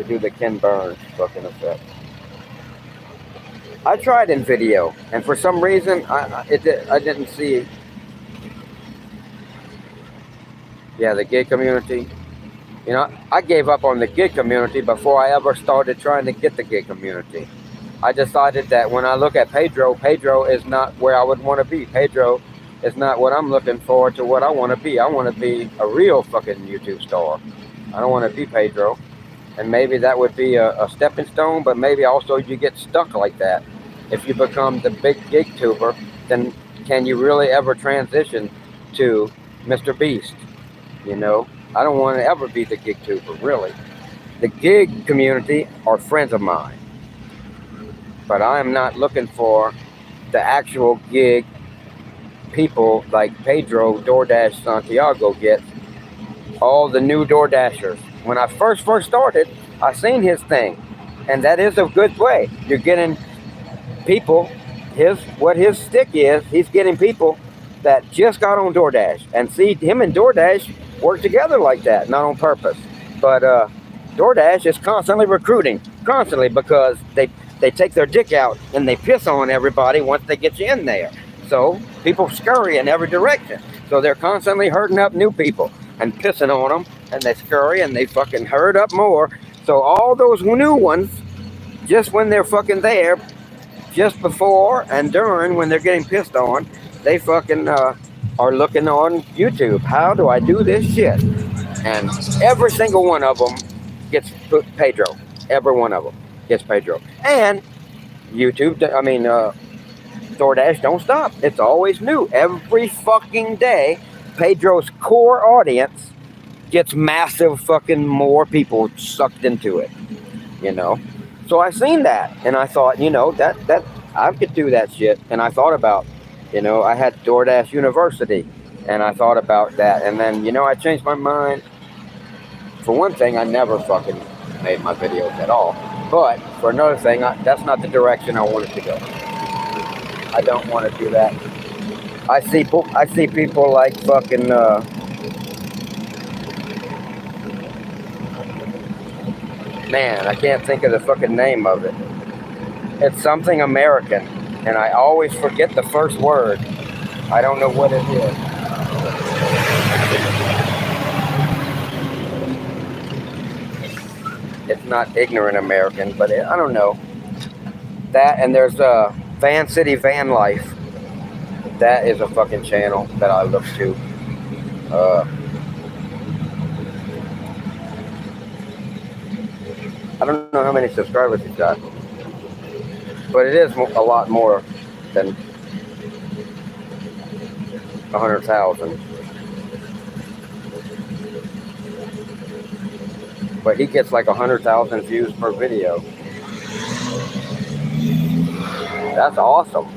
do the Ken Burns fucking effect. I tried in video, and for some reason I didn't see. Yeah, the gig community. You know, I gave up on the gig community before I ever started trying to get the gig community. I decided that when I look at Pedro is not where I would want to be. Pedro is not what I'm looking for to what I want to be. I want to be a real fucking YouTube star. I don't want to be Pedro. And maybe that would be a stepping stone, but maybe also you get stuck like that. If you become the big gig tuber, then can you really ever transition to Mr. Beast? You know, I don't want to ever be the gig tuber, really. The gig community are friends of mine, but I am not looking for the actual gig people like Pedro DoorDash Santiago gets. All the new DoorDashers. When I first started, I seen his thing, and that is a good way. You're getting people. What his stick is. He's getting people that just got on DoorDash, and see him and DoorDash work together like that, not on purpose. But DoorDash is constantly recruiting, because they take their dick out and they piss on everybody once they get you in there. So people scurry in every direction. So they're constantly herding up new people and pissing on them, and they scurry and they fucking herd up more. So all those new ones, just when they're fucking there, just before and during when they're getting pissed on, they fucking are looking on YouTube. How do I do this shit? And every single one of them gets Pedro. Every one of them gets Pedro. And DoorDash don't stop. It's always new. Every fucking day, Pedro's core audience gets massive fucking more people sucked into it. You know? So I seen that, and I thought, you know, that I could do that shit. And I thought about, you know, I had DoorDash University, and I thought about that. And then, you know, I changed my mind. For one thing, I never fucking made my videos at all. But for another thing, that's not the direction I wanted to go. I don't want to do that. I see people like fucking man, I can't think of the fucking name of it. It's something American, and I always forget the first word. I don't know what it is. It's not ignorant American, but I don't know. That, and there's Van City Van Life. That is a fucking channel that I look to. I don't know how many subscribers he's got, but it is a lot more than 100,000. But he gets like 100,000 views per video. That's awesome.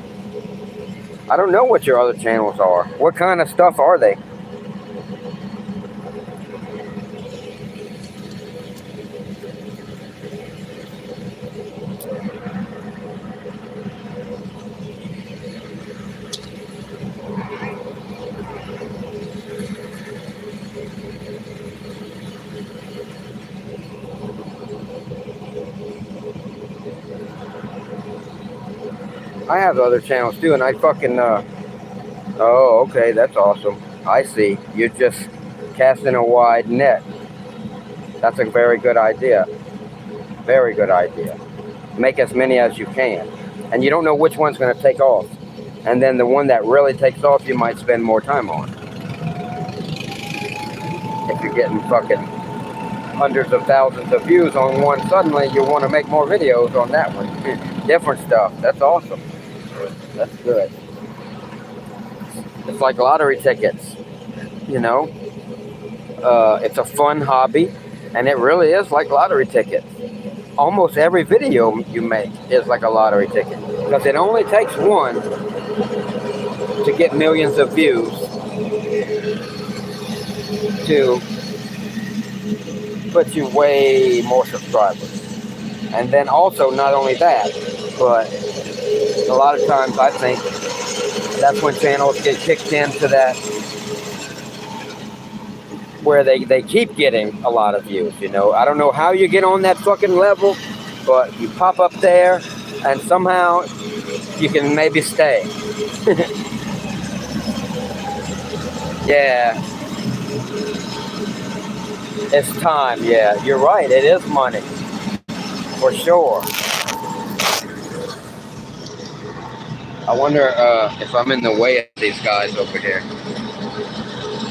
I don't know what your other channels are. What kind of stuff are they? I have other channels too, and I fucking, oh, okay, that's awesome. I see. You're just casting a wide net. That's a very good idea. Very good idea. Make as many as you can. And you don't know which one's going to take off. And then the one that really takes off, you might spend more time on. If you're getting fucking hundreds of thousands of views on one, suddenly you want to make more videos on that one. Different stuff. That's awesome. That's good. It's like lottery tickets, you know. It's a fun hobby, and it really is like lottery tickets. Almost every video you make is like a lottery ticket, because it only takes one to get millions of views to put you way more subscribers. And then also, not only that, but a lot of times I think that's when channels get kicked into that, where they keep getting a lot of views, you know. I don't know how you get on that fucking level, but you pop up there and somehow you can maybe stay. Yeah. It's time, yeah. You're right, it is money. For sure. I wonder if I'm in the way of these guys over here.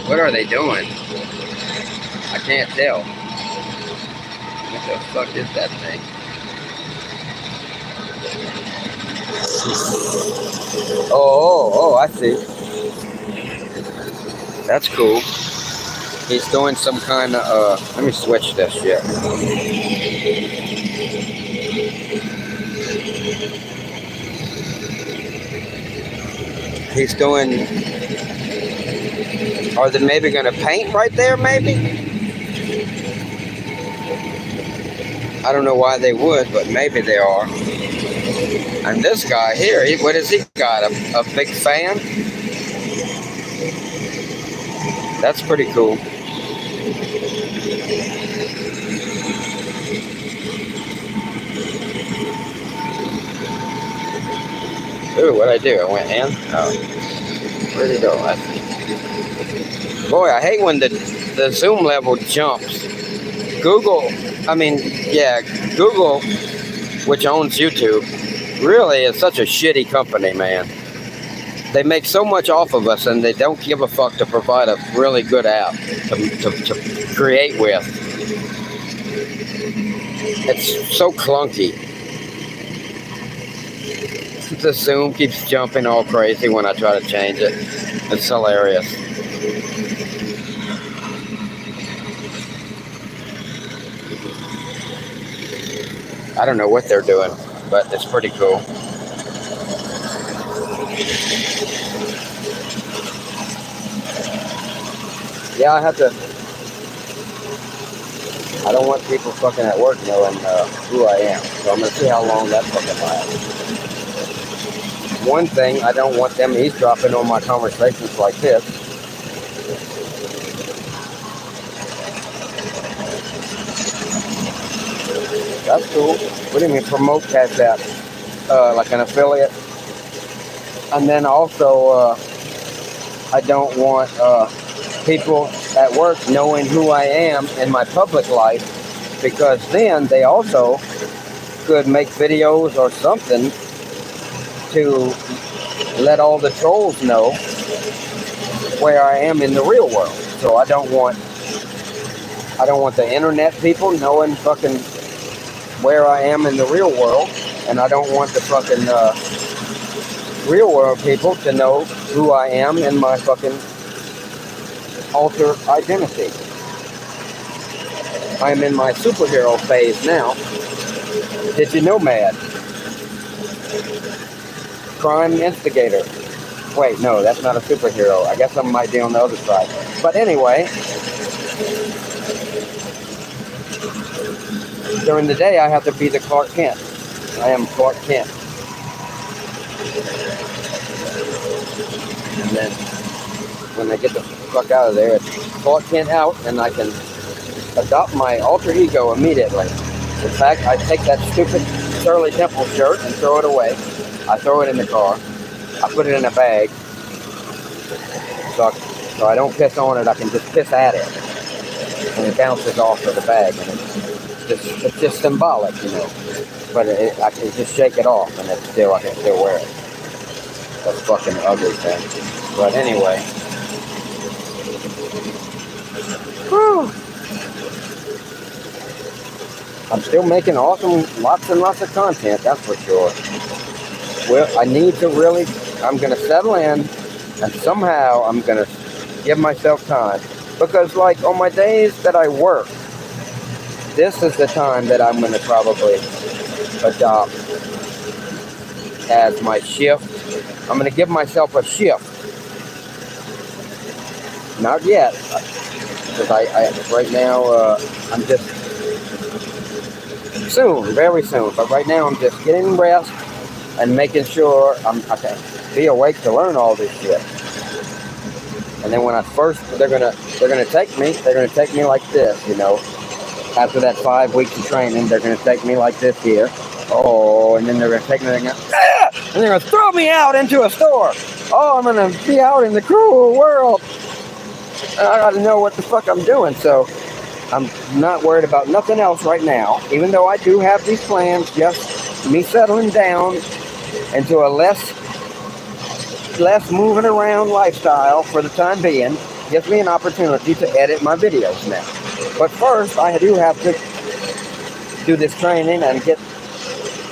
What are they doing? I can't tell. What the fuck is that thing? Oh, I see. That's cool. He's doing some kind of, let me switch this shit. He's doing, are they maybe going to paint right there, maybe? I don't know why they would, but maybe they are. And this guy here, what has he got? A big fan? That's pretty cool. Ooh, what'd I do? I went in? Oh. Where'd it go? Boy, I hate when the zoom level jumps. Google, Google, which owns YouTube, really is such a shitty company, man. They make so much off of us, and they don't give a fuck to provide a really good app to create with. It's so clunky. The zoom keeps jumping all crazy when I try to change it. It's hilarious. I don't know what they're doing, but it's pretty cool. Yeah, I don't want people fucking at work knowing who I am. So I'm going to see how long that fucking lasts. One thing, I don't want them eavesdropping on my conversations like this. That's cool. What do you mean promote Cash App? Like an affiliate? And then also, I don't want people at work knowing who I am in my public life, because then they also could make videos or something to let all the trolls know where I am in the real world. So I don't want the internet people knowing fucking where I am in the real world, and I don't want the fucking real world people to know who I am in my fucking alter identity. I'm in my superhero phase now. Did you know, Mad? Crime instigator. Wait, no, that's not a superhero. I guess I might be on the other side. But anyway, during the day I have to be the Clark Kent. I am Clark Kent. And then when I get the fuck out of there, it's Clark Kent out, and I can adopt my alter ego immediately. In fact, I take that stupid Shirley Temple shirt and throw it away. I throw it in the car. I put it in a bag. So I don't piss on it. I can just piss at it. And it bounces off of the bag. And it's just symbolic, you know. But I can just shake it off and I can still wear it. That's fucking ugly thing. But anyway. Whew. I'm still making lots and lots of content, that's for sure. Well, I need to really, I'm going to settle in, and somehow I'm going to give myself time. Because, like, on my days that I work, this is the time that I'm going to probably adopt as my shift. I'm going to give myself a shift. Not yet, because I right now, I'm just soon, very soon. But right now, I'm just getting rest and making sure I can be awake to learn all this shit. And then when they're gonna take me like this, you know. After that 5 weeks of training, they're gonna take me like this here. Oh, and then they're gonna take me and they're gonna throw me out into a store. Oh, I'm gonna be out in the cruel world. And I gotta know what the fuck I'm doing. So I'm not worried about nothing else right now, even though I do have these plans. Just me settling down into a less moving around lifestyle for the time being gives me an opportunity to edit my videos now. But first, I do have to do this training and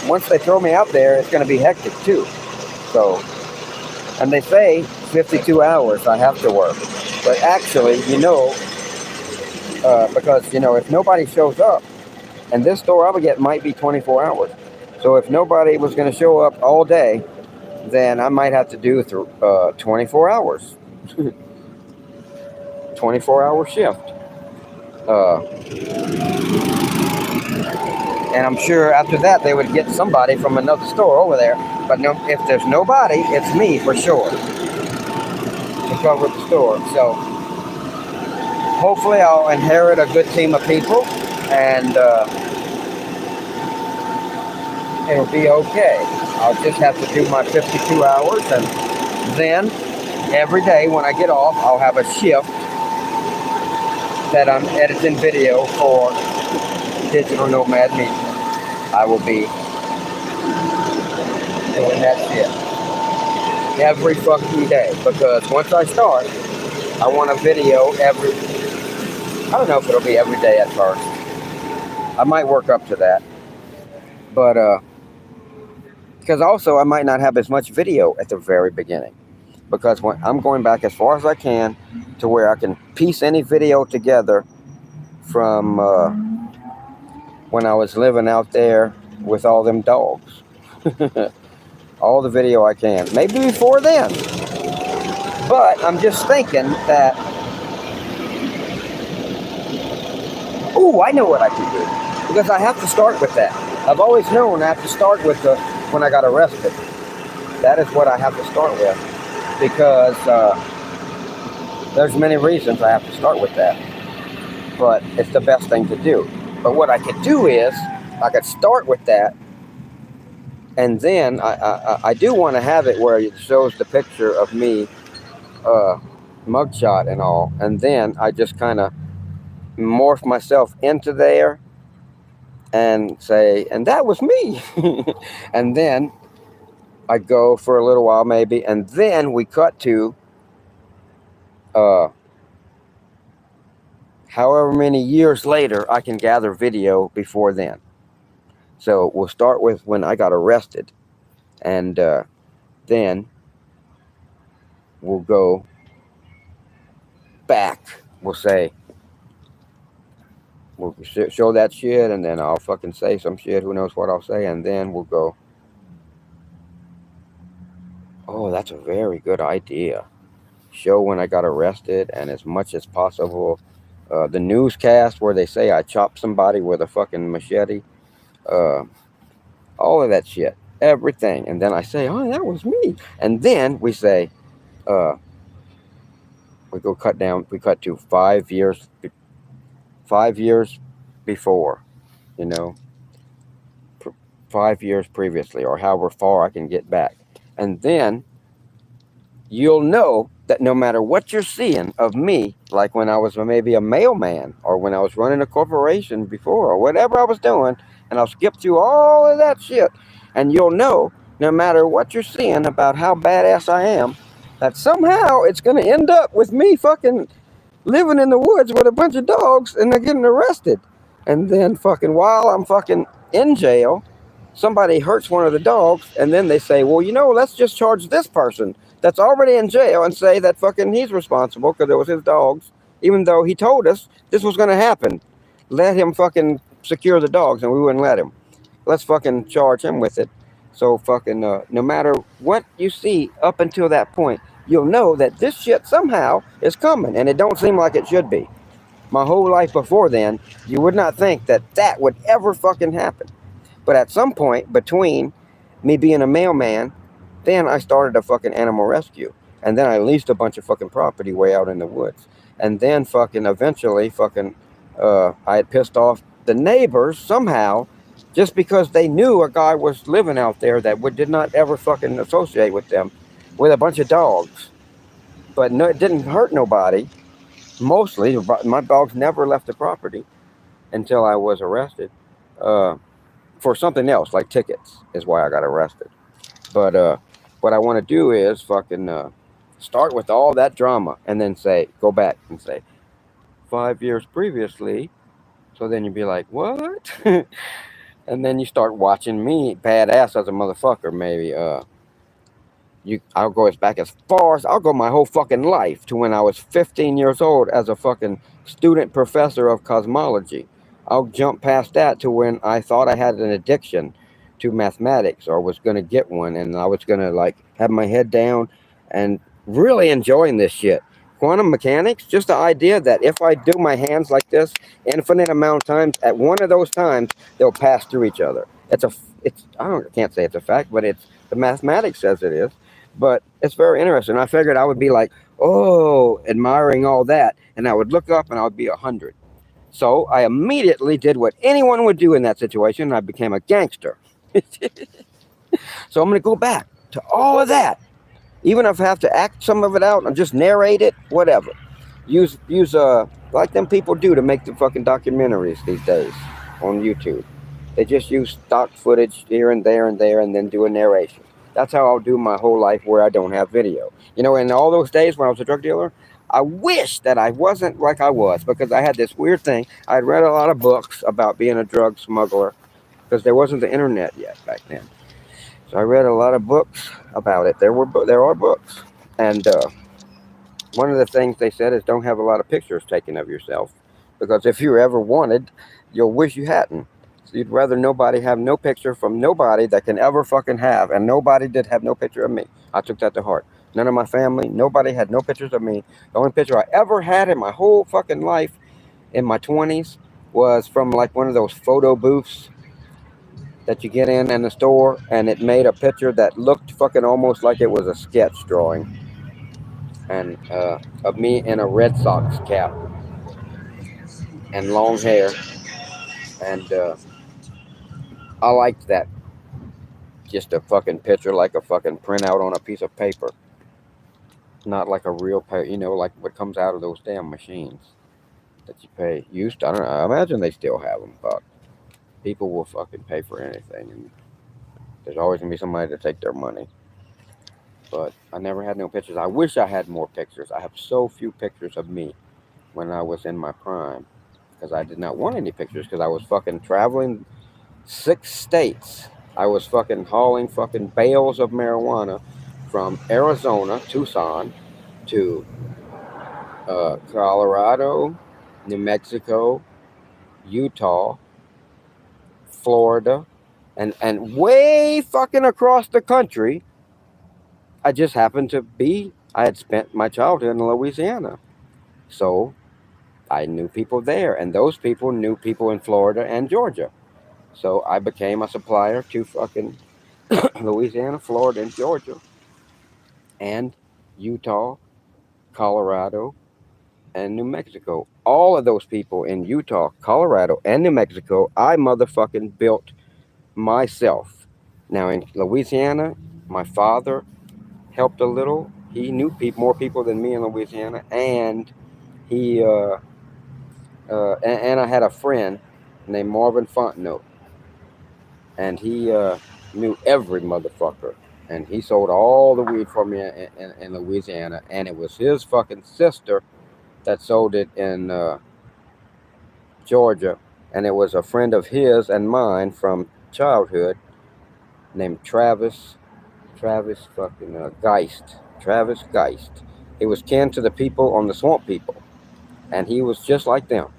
once they throw me out there, it's going to be hectic too. So, and they say 52 hours I have to work. But actually, you know, because, you know, if nobody shows up, and this store I would get might be 24 hours. So if nobody was going to show up all day, then I might have to do 24 hours. 24-hour shift. And I'm sure after that they would get somebody from another store over there. But no, if there's nobody, it's me for sure to cover the store. So hopefully I'll inherit a good team of people and it'll be okay. I'll just have to do my 52 hours, and then every day when I get off, I'll have a shift that I'm editing video for Digital Nomad Media. I will be doing that shit every fucking day, because once I start, I want a video I don't know if it'll be every day at first. I might work up to that. But, because also I might not have as much video at the very beginning, because when I'm going back as far as I can to where I can piece any video together from when I was living out there with all them dogs. All the video I can, maybe before then. But I'm just thinking that, ooh, I know what I can do, because I have to start with that. I've always known I have to start with when I got arrested. That is what I have to start with, because there's many reasons I have to start with that, but it's the best thing to do. But what I could do is I could start with that, and then I do want to have it where it shows the picture of me, mugshot and all, and then I just kind of morph myself into there and say, and that was me. And then I go for a little while maybe, and then we cut to however many years later I can gather video before then. So we'll start with when I got arrested, and then we'll go back. We'll say, we'll show that shit, and then I'll fucking say some shit. Who knows what I'll say? And then we'll go, oh, that's a very good idea. Show when I got arrested, and as much as possible, the newscast where they say I chopped somebody with a fucking machete. All of that shit. Everything. And then I say, oh, that was me. And then we say, we cut to 5 years. 5 years before, you know, 5 years previously, or however far I can get back. And then you'll know that no matter what you're seeing of me, like when I was maybe a mailman or when I was running a corporation before or whatever I was doing, and I'll skip through all of that shit, and you'll know no matter what you're seeing about how badass I am, that somehow it's going to end up with me fucking living in the woods with a bunch of dogs and they're getting arrested. And then fucking while I'm fucking in jail, somebody hurts one of the dogs, and then they say, well, let's just charge this person that's already in jail and say that fucking he's responsible because it was his dogs, even though he told us this was going to happen. Let him fucking secure the dogs, and we wouldn't let him. Let's fucking charge him with it. So fucking no matter what you see up until that point, you'll know that this shit somehow is coming, and it don't seem like it should be. My whole life before then, you would not think that that would ever fucking happen. But at some point between me being a mailman, then I started a fucking animal rescue. And then I leased a bunch of fucking property way out in the woods. And then fucking eventually fucking I had pissed off the neighbors somehow just because they knew a guy was living out there that did not ever fucking associate with them with a bunch of dogs. But no, it didn't hurt nobody. Mostly, my dogs never left the property until I was arrested. For something else, like tickets, is why I got arrested. But what I want to do is fucking start with all that drama and then go back and say, 5 years previously. So then you'd be like, what? And then you start watching me badass as a motherfucker, maybe. I'll go back as far as I'll go my whole fucking life to when I was 15 years old as a fucking student professor of cosmology. I'll jump past that to when I thought I had an addiction to mathematics or was going to get one, and I was going to like have my head down and really enjoying this shit. Quantum mechanics, just the idea that if I do my hands like this infinite amount of times, at one of those times they'll pass through each other. I can't say it's a fact, but the mathematics says it is. But it's very interesting. I figured I would be like, oh, admiring all that, and I would look up and I would be 100. So I immediately did what anyone would do in that situation, and I became a gangster. So I'm going to go back to all of that, even if I have to act some of it out and just narrate it, whatever. Use like them people do to make the fucking documentaries these days on YouTube. They just use stock footage here and there and there, and then do a narration. That's how I'll do my whole life where I don't have video. In all those days when I was a drug dealer, I wish that I wasn't like I was, because I had this weird thing. I had read a lot of books about being a drug smuggler because there wasn't the internet yet back then. So I read a lot of books about it. There are books. And one of the things they said is don't have a lot of pictures taken of yourself, because if you ever wanted, you'll wish you hadn't. So you'd rather nobody have no picture from nobody that can ever fucking have. And nobody did have no picture of me. I took that to heart. None of my family, nobody had no pictures of me. The only picture I ever had in my whole fucking life in my 20s was from like one of those photo booths that you get in the store, and it made a picture that looked fucking almost like it was a sketch drawing. And of me in a Red Sox cap and long hair. And I liked that. Just a fucking picture, like a fucking printout on a piece of paper. Not like a real paper, like what comes out of those damn machines that you pay. Used to, I don't know, I imagine they still have them, but people will fucking pay for anything. And there's always going to be somebody to take their money. But I never had no pictures. I wish I had more pictures. I have so few pictures of me when I was in my prime, because I did not want any pictures, because I was fucking traveling 6 states. I was fucking hauling fucking bales of marijuana from Arizona, Tucson, to Colorado, New Mexico, Utah, Florida, and way fucking across the country. I just happened to I had spent my childhood in Louisiana. So I knew people there, and those people knew people in Florida and Georgia. So I became a supplier to fucking Louisiana, Florida, and Georgia, and Utah, Colorado, and New Mexico. All of those people in Utah, Colorado, and New Mexico, I motherfucking built myself. Now in Louisiana, my father helped a little. He knew more people than me in Louisiana, and he and I had a friend named Marvin Fontenot, and he knew every motherfucker, and he sold all the weed for me in Louisiana, and it was his fucking sister that sold it in Georgia, and it was a friend of his and mine from childhood named Travis fucking Geist. Travis Geist. He was kin to the people on the Swamp People, and he was just like them.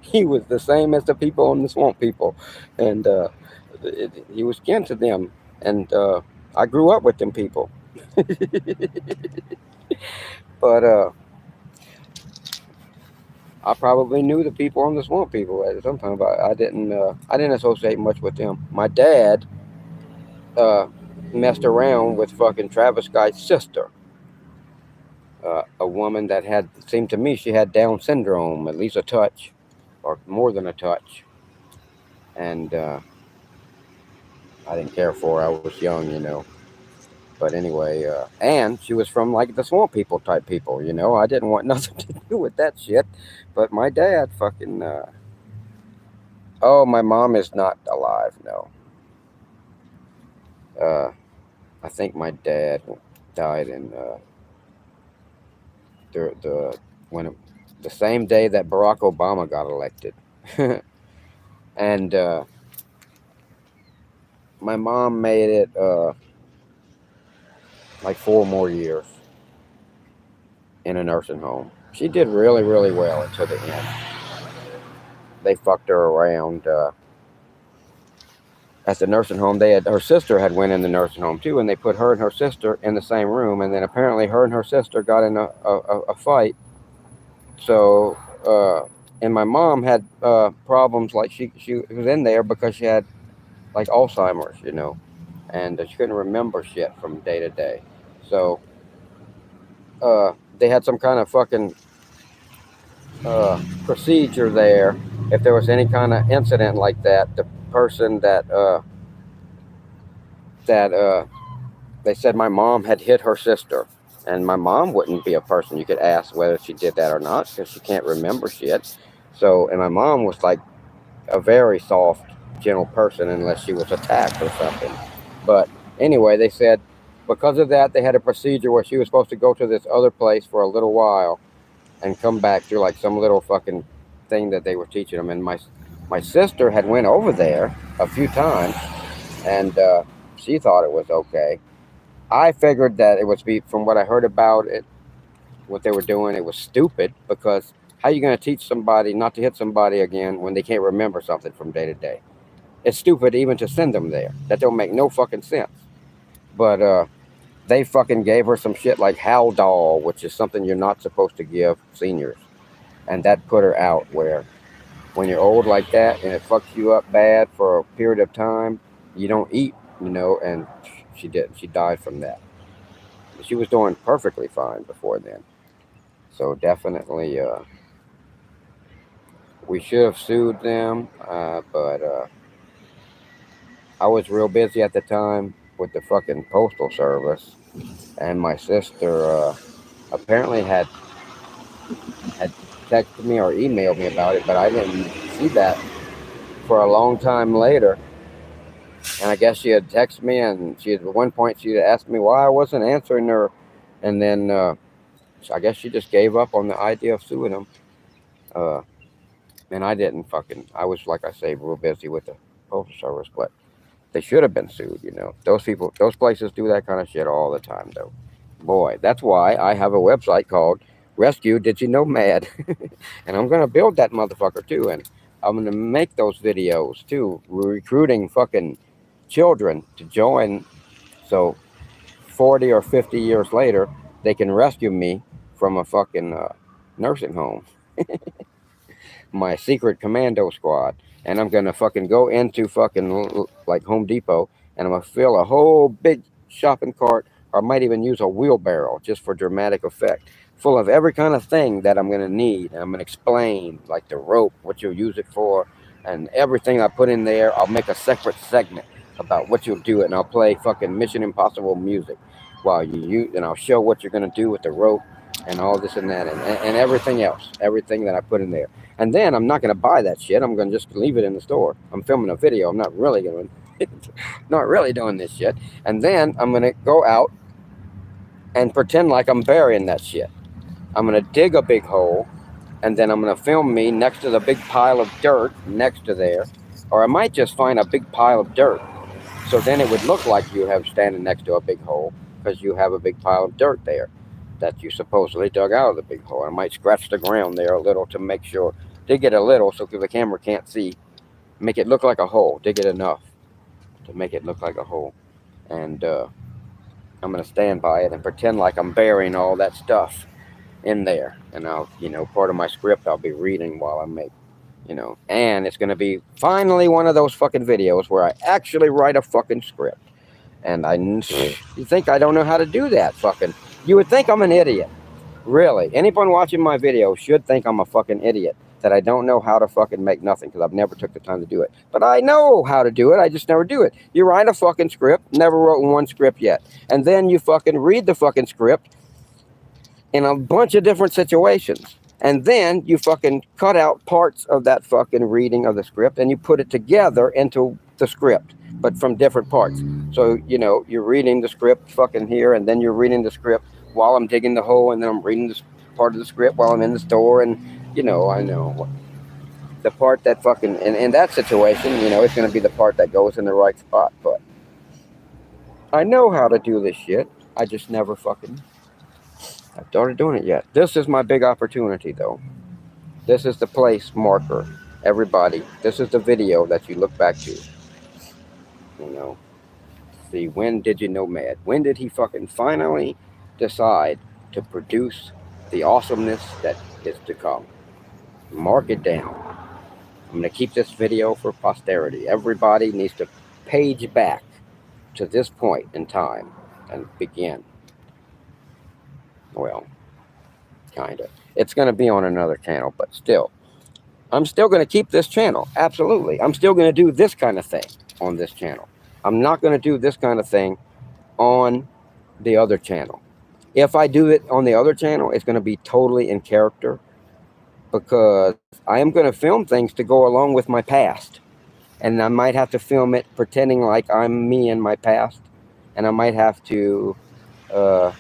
He was the same as the people on the Swamp People, and he was kin to them, and I grew up with them people. But I probably knew the people on the Swamp People at some time, but I didn't associate much with them. My dad uh, messed around with fucking Travis Geist's sister. A woman that seemed to me she had Down syndrome, at least a touch, or more than a touch. And I didn't care for her. I was young, you know. But anyway, and she was from like the Swamp People type people, you know. I didn't want nothing to do with that shit. But my dad fucking. Oh, my mom is not alive, no. I think my dad died in the when the same day that Barack Obama got elected, and my mom made it like 4 more years in a nursing home. She did really, really well until the end. They fucked her around at the nursing home. Her sister had went in the nursing home too, and they put her and her sister in the same room. And then apparently her and her sister got in a fight. So and my mom had problems, like she was in there because she had like Alzheimer's, you know, and she couldn't remember shit from day to day. So they had some kind of fucking procedure there. If there was any kind of incident like that, the person that they said my mom had hit her sister, and my mom wouldn't be a person you could ask whether she did that or not because she can't remember shit. So, and my mom was like a very soft, gentle person unless she was attacked or something. But anyway, they said because of that, they had a procedure where she was supposed to go to this other place for a little while and come back through like some little fucking thing that they were teaching them. And my sister had went over there a few times, and she thought it was okay. I figured that it was from what I heard about it, what they were doing, it was stupid because how are you going to teach somebody not to hit somebody again when they can't remember something from day to day? It's stupid even to send them there. That don't make no fucking sense. But they fucking gave her some shit like Haldol, which is something you're not supposed to give seniors. And that put her out where when you're old like that and it fucks you up bad for a period of time, you don't eat, you know, and she did. She died from that. She was doing perfectly fine before then. So definitely we should have sued them, but I was real busy at the time with the fucking postal service, and my sister apparently had texted me or emailed me about it, but I didn't see that for a long time later. And I guess she had texted me, and at one point she had asked me why I wasn't answering her, and then I guess she just gave up on the idea of suing them. And I didn't fucking. I was, like I say, real busy with the postal service, but they should have been sued. You know, those places do that kind of shit all the time, though. Boy, that's why I have a website called Rescue Did You Know Mad, and I'm gonna build that motherfucker too, and I'm gonna make those videos too, recruiting fucking children to join, so 40 or 50 years later they can rescue me from a fucking nursing home, my secret commando squad, and I'm gonna fucking go into fucking like Home Depot, and I'm gonna fill a whole big shopping cart, or I might even use a wheelbarrow just for dramatic effect, full of every kind of thing that I'm gonna need. And I'm gonna explain like the rope, what you'll use it for, And everything I put in there, I'll make a separate segment about what you'll do, and I'll play fucking Mission Impossible music while and I'll show what you're gonna do with the rope and all this and that, and everything else, everything that I put in there. And then I'm not gonna buy that shit. I'm gonna just leave it in the store. I'm filming a video. I'm not really doing, not really doing this shit. And then I'm gonna go out and pretend like I'm burying that shit. I'm gonna dig a big hole, and then I'm gonna film me next to the big pile of dirt next to there, or I might just find a big pile of dirt. So then it would look like you have standing next to a big hole because you have a big pile of dirt there that you supposedly dug out of the big hole. I might scratch the ground there a little to make sure, dig it a little so the camera can't see, make it look like a hole, dig it enough to make it look like a hole. And I'm going to stand by it and pretend like I'm burying all that stuff in there. And I'll, part of my script I'll be reading while I make, and it's going to be finally one of those fucking videos where I actually write a fucking script. And you think I don't know how to do that fucking, you would think I'm an idiot. Really. Anyone watching my video should think I'm a fucking idiot, that I don't know how to fucking make nothing because I've never took the time to do it. But I know how to do it. I just never do it. You write a fucking script, never wrote one script yet. And then you fucking read the fucking script in a bunch of different situations. And then you fucking cut out parts of that fucking reading of the script and you put it together into the script, but from different parts. So, you're reading the script fucking here, and then you're reading the script while I'm digging the hole, and then I'm reading this part of the script while I'm in the store. And, I know the part that fucking, in that situation, it's going to be the part that goes in the right spot. But I know how to do this shit. I just never fucking, I've started doing it yet. This is my big opportunity, though. This is the place marker. Everybody, this is the video that you look back to. See, when did you know Mad? When did he fucking finally decide to produce the awesomeness that is to come? Mark it down. I'm going to keep this video for posterity. Everybody needs to page back to this point in time and begin. Well, kind of. It's going to be on another channel, but still. I'm still going to keep this channel. Absolutely. I'm still going to do this kind of thing on this channel. I'm not going to do this kind of thing on the other channel. If I do it on the other channel, it's going to be totally in character, because I am going to film things to go along with my past. And I might have to film it pretending like I'm me in my past. And I might have to I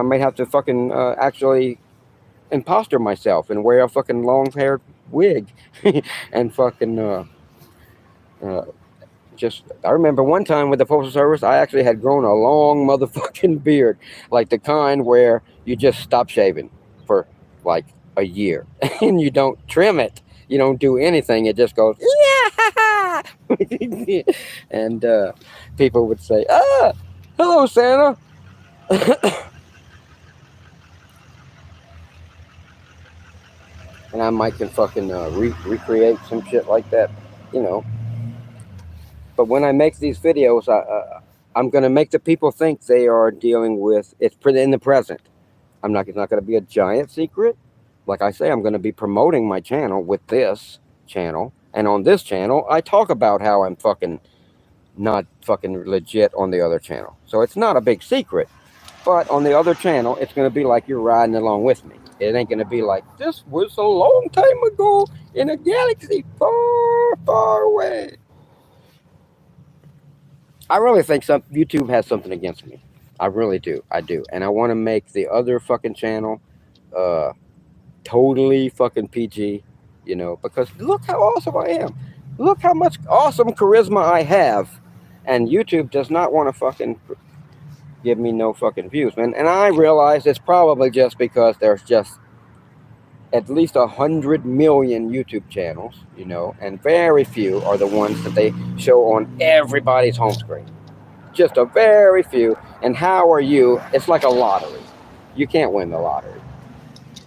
might have to fucking actually imposter myself and wear a fucking long-haired wig and fucking I remember one time with the Postal Service, I actually had grown a long motherfucking beard, like the kind where you just stop shaving for like a year and you don't trim it, you don't do anything, it just goes yeah. And people would say, hello Santa. And I might can fucking recreate some shit like that, But when I make these videos, I'm going to make the people think they are dealing with, it's in the present. It's not going to be a giant secret. Like I say, I'm going to be promoting my channel with this channel. And on this channel, I talk about how I'm fucking not fucking legit on the other channel. So it's not a big secret. But on the other channel, it's going to be like you're riding along with me. It ain't going to be like, this was a long time ago in a galaxy far, far away. I really think YouTube has something against me. I really do. I do. And I want to make the other fucking channel totally fucking PG, because look how awesome I am. Look how much awesome charisma I have. And YouTube does not want to fucking give me no fucking views, man. And I realize it's probably just because there's just at least 100 million YouTube channels, and very few are the ones that they show on everybody's home screen. Just a very few. And how are you? It's like a lottery. You can't win the lottery.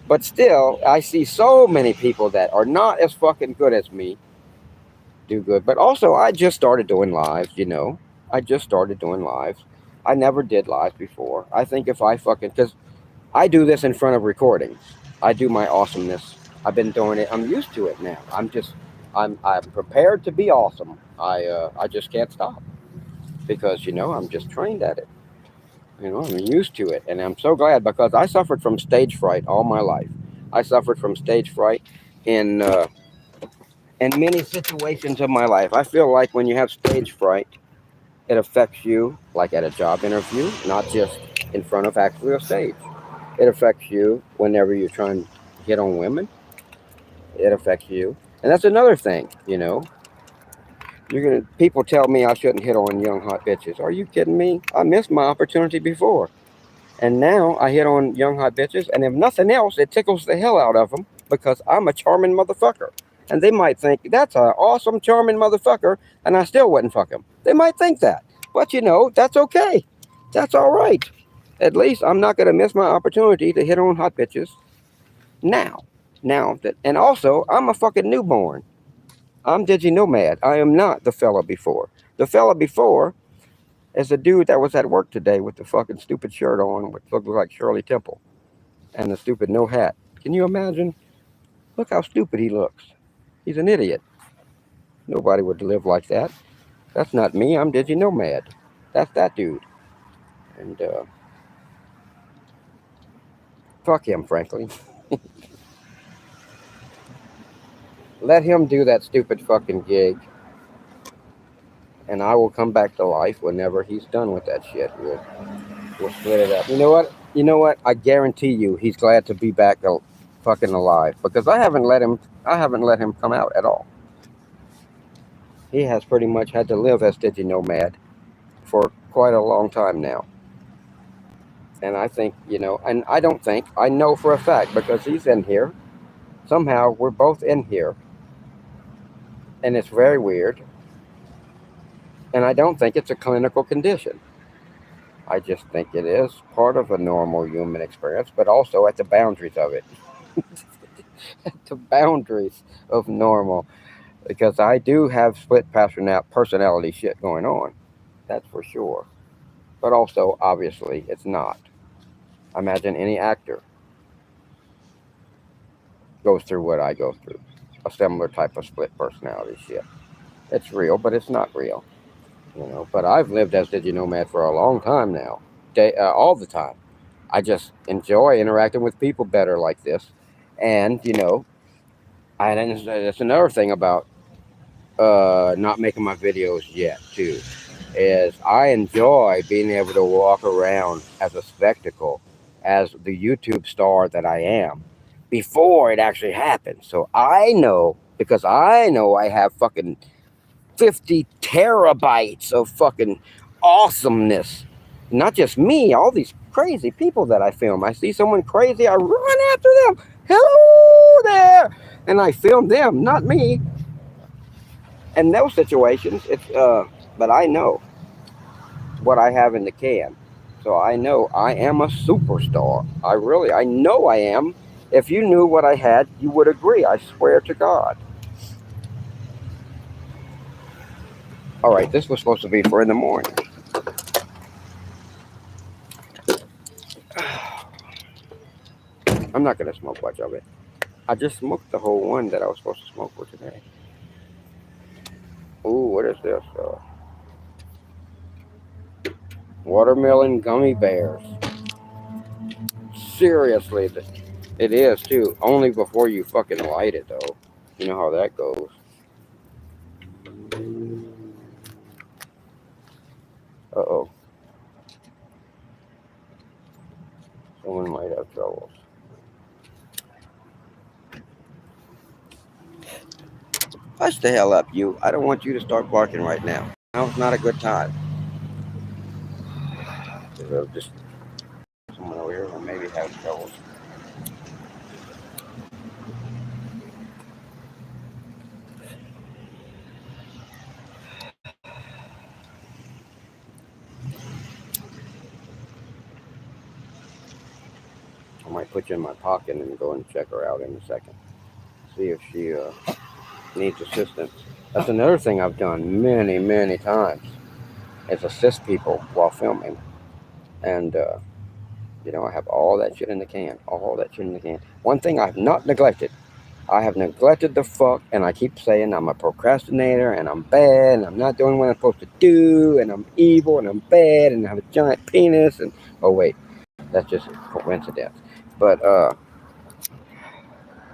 But still, I see so many people that are not as fucking good as me do good. But also, I just started doing lives, I just started doing lives. I never did lives before. I think if I fucking, because I do this in front of recordings. I do my awesomeness. I've been doing it. I'm used to it now. I'm prepared to be awesome. I just can't stop because I'm just trained at it. I'm used to it, and I'm so glad because I suffered from stage fright all my life. I suffered from stage fright in many situations of my life. I feel like when you have stage fright, it affects you, like at a job interview, not just in front of actually a stage. It affects you whenever you're trying to hit on women. It affects you, and that's another thing. People tell me I shouldn't hit on young hot bitches. Are you kidding me? I missed my opportunity before. And now I hit on young hot bitches, and if nothing else, it tickles the hell out of them because I'm a charming motherfucker. And they might think, that's an awesome, charming motherfucker, and I still wouldn't fuck him. They might think that. But that's okay. That's all right. At least I'm not going to miss my opportunity to hit on hot bitches now. And also, I'm a fucking newborn. I'm 𝕯𝖎𝖆𝖏𝖚. I am not the fella before. The fella before is the dude that was at work today with the fucking stupid shirt on, which looked like Shirley Temple, and the stupid no hat. Can you imagine? Look how stupid he looks. He's an idiot. Nobody would live like that. That's not me. I'm 𝕯𝖎𝖏𝖏𝖏. That's that dude. And fuck him, frankly. Let him do that stupid fucking gig, and I will come back to life whenever he's done with that shit. We'll split it up. You know what? I guarantee you, he's glad to be back fucking alive because I haven't let him come out at all. He has pretty much had to live as 𝕯𝖎𝖏𝖏𝖏 for quite a long time now. And I think, and I don't think, I know for a fact because he's in here. Somehow we're both in here. And it's very weird. And I don't think it's a clinical condition. I just think it is part of a normal human experience, but also at the boundaries of it. At the boundaries of normal. Because I do have split personality shit going on. That's for sure. But also, obviously, it's not. Imagine any actor goes through what I go through. A similar type of split personality shit. It's real, but it's not real. But I've lived as 𝕯𝖎𝖏𝖏𝖏 for a long time now. All the time. I just enjoy interacting with people better like this. And, that's another thing about not making my videos yet, too. Is I enjoy being able to walk around as a spectacle, as the YouTube star that I am, before it actually happens. So I know, because I know I have fucking 50 terabytes of fucking awesomeness. Not just me, all these crazy people that I film. I see someone crazy, I run after them. Hello there! And I film them, not me. In those situations, but I know what I have in the can. So I know I am a superstar. I know I am. If you knew what I had, you would agree. I swear to God. All right, this was supposed to be for in the morning. I'm not going to smoke much of it. I just smoked the whole one that I was supposed to smoke for today. Ooh, what is this? Watermelon gummy bears. Seriously, it is too. Only before you fucking light it, though. You know how that goes. Uh-oh. Someone might have troubles. Hush the hell up, you. I don't want you to start barking right now. Now's not a good time. Just someone over here who maybe has troubles. I might put you in my pocket and go and check her out in a second. See if she needs assistance. That's another thing I've done many, many times. Is assist people while filming. And You know, I have all that shit in the can. All that shit in the can. One thing I've not neglected. I have neglected the fuck, and I keep saying I'm a procrastinator, and I'm bad, and I'm not doing what I'm supposed to do, and I'm evil, and I'm bad, and I have a giant penis, and oh wait, that's just a coincidence. But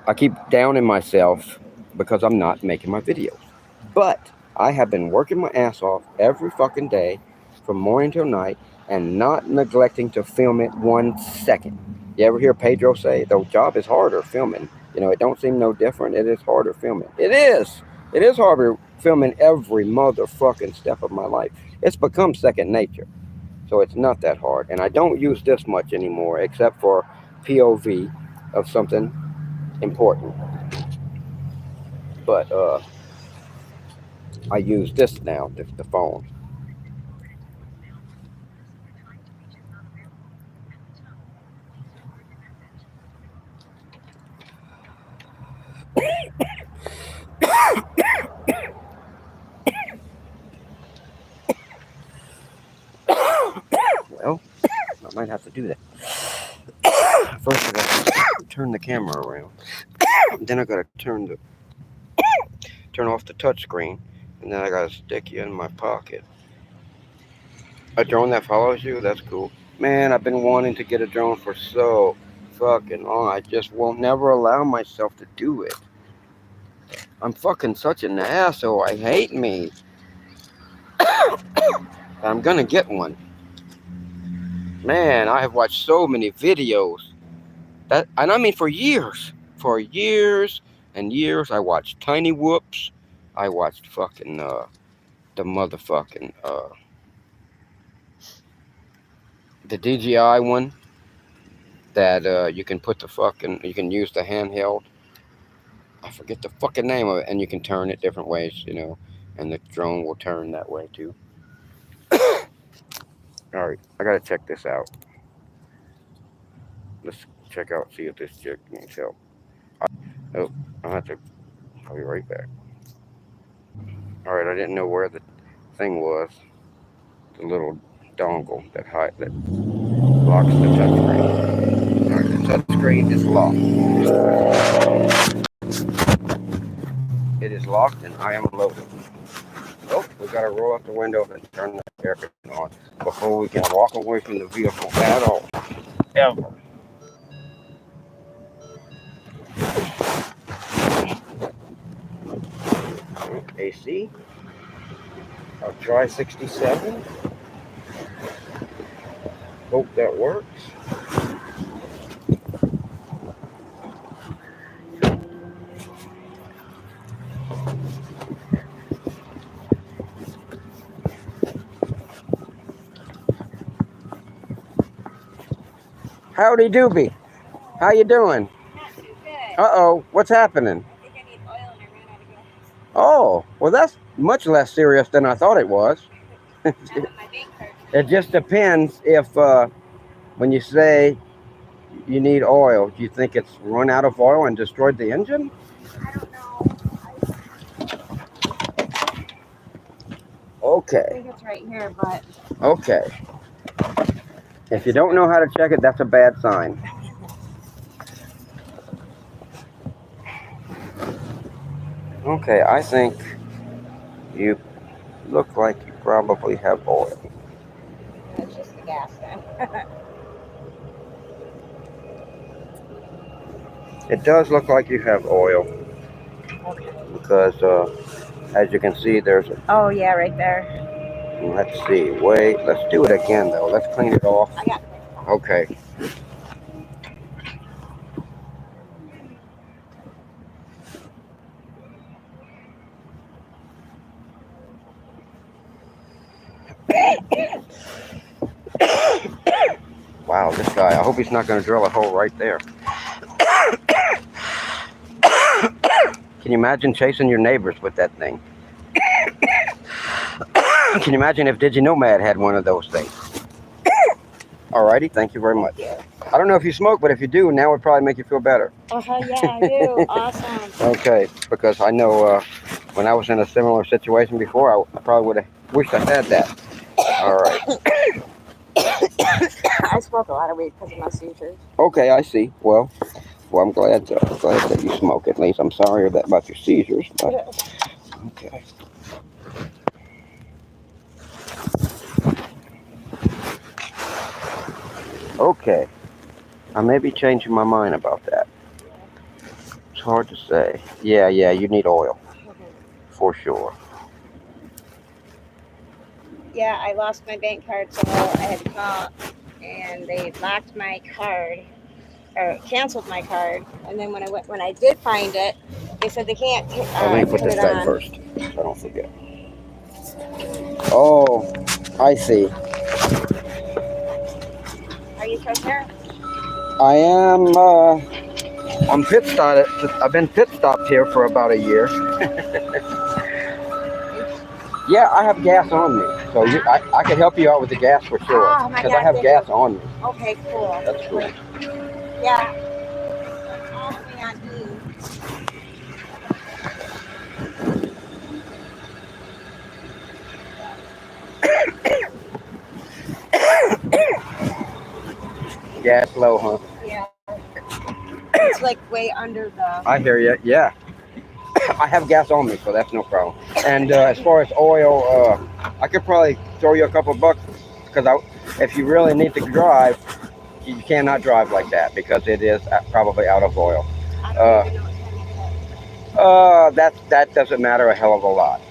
I keep downing myself because I'm not making my videos. But I have been working my ass off every fucking day from morning till night and not neglecting to film it 1 second. You ever hear Pedro say, the job is harder filming? You know, it don't seem no different. It is harder filming. It is. It is harder filming every motherfucking step of my life. It's become second nature. So it's not that hard. And I don't use this much anymore except for POV of something important. But I use this now, the phone. Well, I might have to do that. First I gotta turn the camera around. Then I gotta turn off the touch screen. And then I gotta stick you in my pocket. A drone that follows you? That's cool. Man, I've been wanting to get a drone for so fucking long. I just won't never allow myself to do it. I'm fucking such an asshole. I hate me. I'm gonna get one. Man, I have watched so many videos. And I mean for years. For years and years. I watched Tiny Whoops. I watched fucking the motherfucking the DJI one that you can put you can use the handheld. I forget the fucking name of it, and you can turn it different ways, you know, and the drone will turn that way too. All right, I gotta check this out. Let's check out, see if this chick needs help. Oh, I'll have to. I'll be right back. All right, I didn't know where the thing was. The little dongle that locks the touchscreen. All right, the touchscreen is locked. It is locked, and I am loaded. Oh, we gotta roll out the window and turn the air conditioner on before we can walk away from the vehicle at all. Ever. AC. I'll try 67. Hope that works. Howdy doobie. How you doing? Not too good. Uh-oh, what's happening? I think I need oil and I ran out of gas. Oh, well that's much less serious than I thought it was. My bank card. It just depends if when you say you need oil, do you think it's run out of oil and destroyed the engine? I don't know. Okay. I think it's right here, but Okay. If you don't know how to check it, that's a bad sign. Okay, I think you look like you probably have oil. it's just the gas then. It does look like you have oil Okay. because as you can see, there's a, Oh yeah, right there. let's see, wait, let's do it again though. Let's clean it off. I got it. Okay. Wow, this guy, I hope he's not going to drill a hole right there. Can you imagine chasing your neighbors with that thing? Can you imagine if DigiNomad had one of those things? Alrighty, thank you very much. I don't know if you smoke, but if you do, now would probably make you feel better. Yeah, I do. Awesome. Okay, because I know when I was in a similar situation before, I probably would have wished I had that. All right. I smoke a lot of weed because of my seizures. Okay, I see. Well, I'm glad that you smoke. At least I'm sorry about your seizures. But okay. Okay. I may be changing my mind about that. It's hard to say. Yeah, you need oil. For sure. Yeah, I lost my bank card, so I had to call, and they locked my card, or canceled my card. And then when I did find it, they said they can't Let me put put this it back on. first, so I don't forget. Oh, I see. Are you from here? I am. I'm pit stopped. I've been pit stopped here for about a year. Yeah, I have gas on me, so I can help you out with the gas for sure. Oh my Because God, I have thank gas you. on me. Okay, cool. That's cool. Yeah. All the way on E. Gas low, huh? Yeah. It's like way under the. I hear you. Yeah. I have gas on me, so that's no problem. And as far as oil, I could probably throw you a couple bucks because if you really need to drive, you cannot drive like that because it is probably out of oil. I don't even know That doesn't matter a hell of a lot.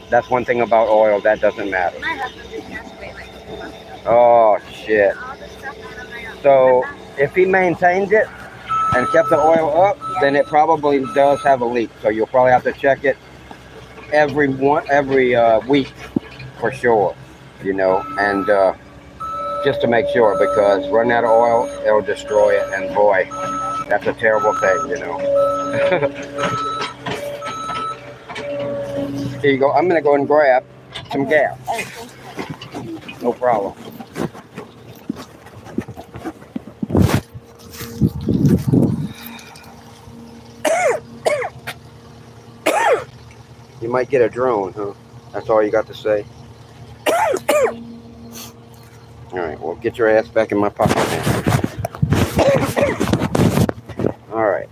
That's one thing about oil that doesn't matter. my husband just passed away like 2 months ago. Oh shit! All this stuff out of my own. So if he maintained it and kept the oil up, then it probably does have a leak. So you'll probably have to check it every week for sure. And just to make sure, because running out of oil, it'll destroy it, and boy, that's a terrible thing. Here you go. I'm gonna go and grab some gas. No problem. You might get a drone, huh? That's all you got to say? All right, well, get your ass back in my pocket now. All right.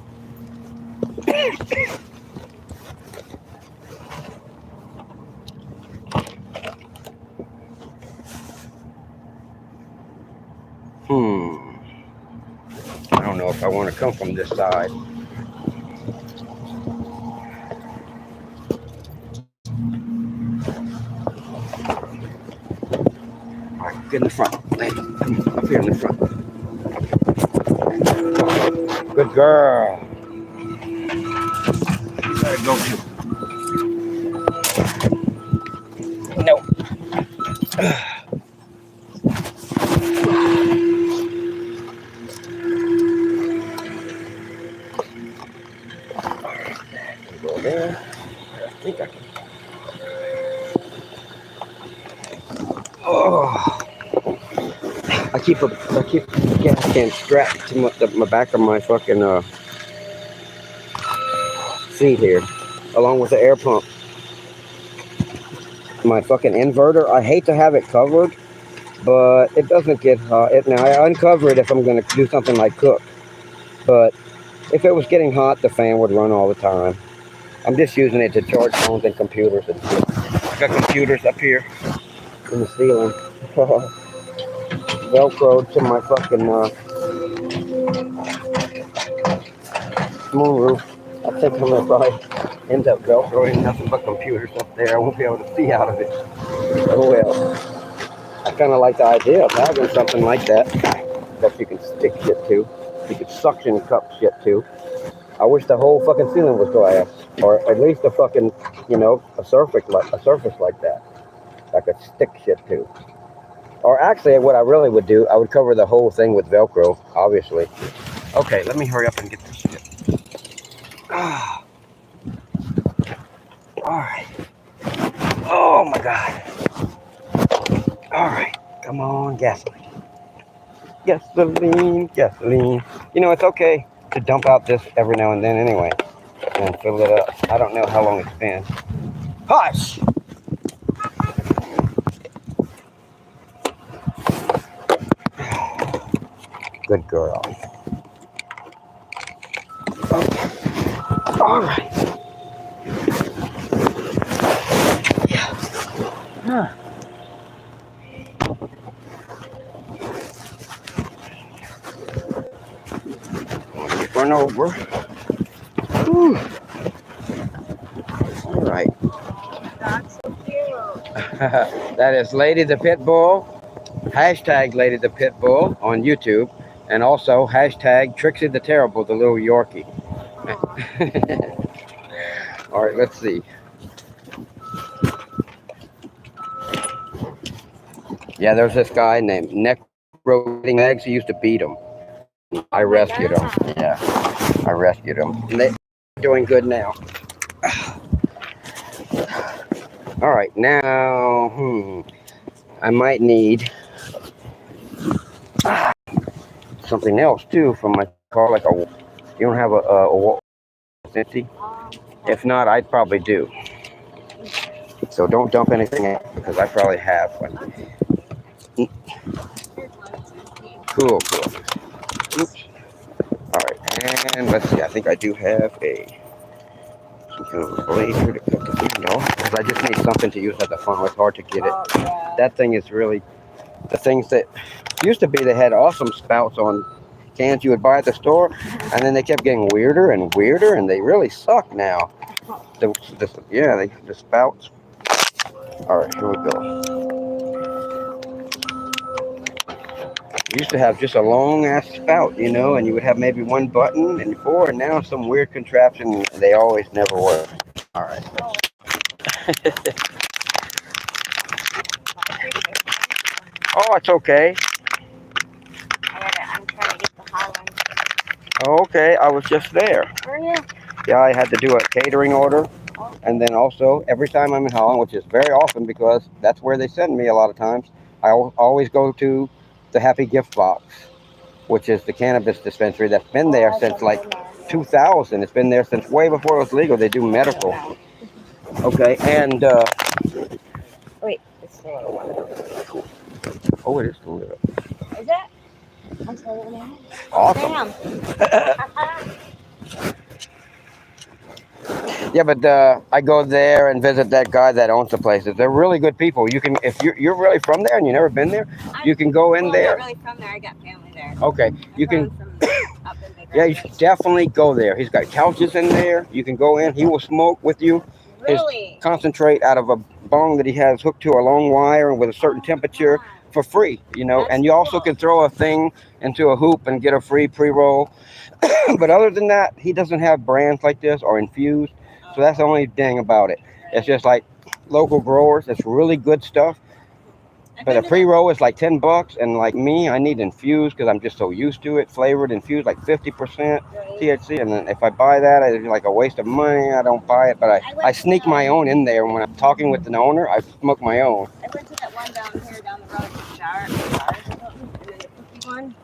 I don't know if I want to come from this side. All right, get in the front. Hey, come up here in the front. Good girl. You gotta go too. No. Go there. I think I can. Oh. I keep the gas can strapped to my back of my fucking seat here, along with the air pump. My fucking inverter. I hate to have it covered, but it doesn't get hot. Now I uncover it if I'm gonna do something like cook, but if it was getting hot, the fan would run all the time. I'm just using it to charge phones and computers and shit. I got computers up here in the ceiling. Velcroed to my fucking moonroof. I think I'm gonna probably end up velcroing nothing but computers up there. I won't be able to see out of it. Oh well. I kind of like the idea of having something like that you can stick shit to. You could suction cup shit to. I wish the whole fucking ceiling was glass, or at least a fucking, a surface like that I could stick shit to. Or actually, what I really would do, I would cover the whole thing with Velcro, obviously. Okay, let me hurry up and get this shit. Ah. All right. Oh my God. All right, come on, gasoline. Gasoline. It's okay to dump out this every now and then anyway, and fill it up. I don't know how long it's been. Hush! Good girl. Okay. All right. Huh. Run over. Whew. All right. That's so cute. That is Lady the Pit Bull. Hashtag Lady the Pit Bull on YouTube. And also hashtag Trixie the Terrible, the little Yorkie. All right, let's see. Yeah, there's this guy named 𝕯𝖎𝖌𝖎𝖙𝖆𝖑. He used to beat him. I rescued him. Yeah, I rescued him. And they're doing good now. All right, now I might need something else too from my car, like a. You don't have a empty? If not, I'd probably do. So don't dump anything out because I probably have one. Cool. Oops. All right, and let's see. I think I do have a blade here to cut the thing off because I just need something to use as a funnel. It's hard to get it. Yeah. That thing is really the things that used to be. They had awesome spouts on cans you would buy at the store, and then they kept getting weirder and weirder, and they really suck now. The spouts. All right, here we go. Used to have just a long ass spout, you know, and you would have maybe one button and four, and now some weird contraption. They always never work. All right. Oh, it's okay. I'm trying to get the Holland. Oh, okay, I was just there. Were you? Yeah, I had to do a catering order, and then also every time I'm in Holland, which is very often because that's where they send me a lot of times, I always go to the Happy Gift Box, which is the cannabis dispensary that's been there since like 2000. It's been there since way before it was legal. They do medical. Okay, and Wait, it's the little one. oh, it is the little. Is it? I'm sorry, man. Awesome. Damn. Yeah, but I go there and visit that guy that owns the places. They're really good people. You can, if you're really from there and you've never been there, you can go in there. I'm not really from there. I got family there. Okay, you can. From up in Big Yeah, you should definitely go there. He's got couches in there. You can go in. He will smoke with you. Really? His concentrate out of a bong that he has hooked to a long wire with a certain temperature for free, you know. That's and you also cool. can throw a thing into a hoop and get a free pre-roll. But other than that, he doesn't have brands like this or infused. So that's the only thing about it. It's just like local growers. It's really good stuff. But a pre-roll is like $10, and like me, I need infused because I'm just so used to it. Flavored, infused, like 50% THC. And then if I buy that, it's like a waste of money. I don't buy it, but I sneak my own in there. When I'm talking with the owner, I smoke my own. I went to that one down here down the road, jars or something, and then the cookie one.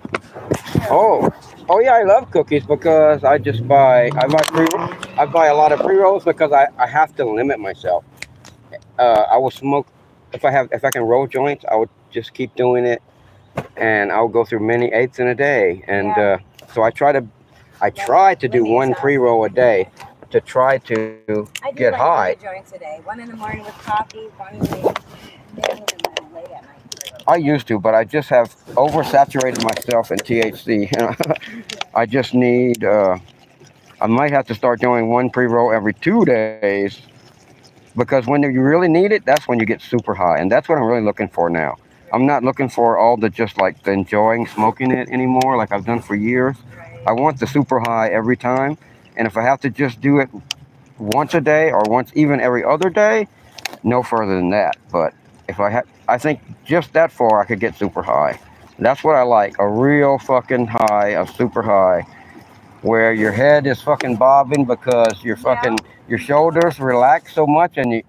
Oh yeah, I love cookies because I buy a lot of pre-rolls because I have to limit myself. I will smoke if I can roll joints. I would just keep doing it, and I'll go through many eighths in a day. And so I try to do one pre-roll a day to try to get like high. 3 joints a day. One in the morning with coffee, one in the afternoon, and then late at night. I used to, but I just have oversaturated myself in THC. I just need. I might have to start doing one pre-roll every 2 days. Because when you really need it, that's when you get super high. And that's what I'm really looking for now. I'm not looking for all the just like the enjoying smoking it anymore like I've done for years. I want the super high every time. And if I have to just do it once a day or once even every other day, no further than that. But if I think just that far I could get super high. That's what I like, a real fucking high, a super high. Where your head is fucking bobbing because your shoulders relax so much, and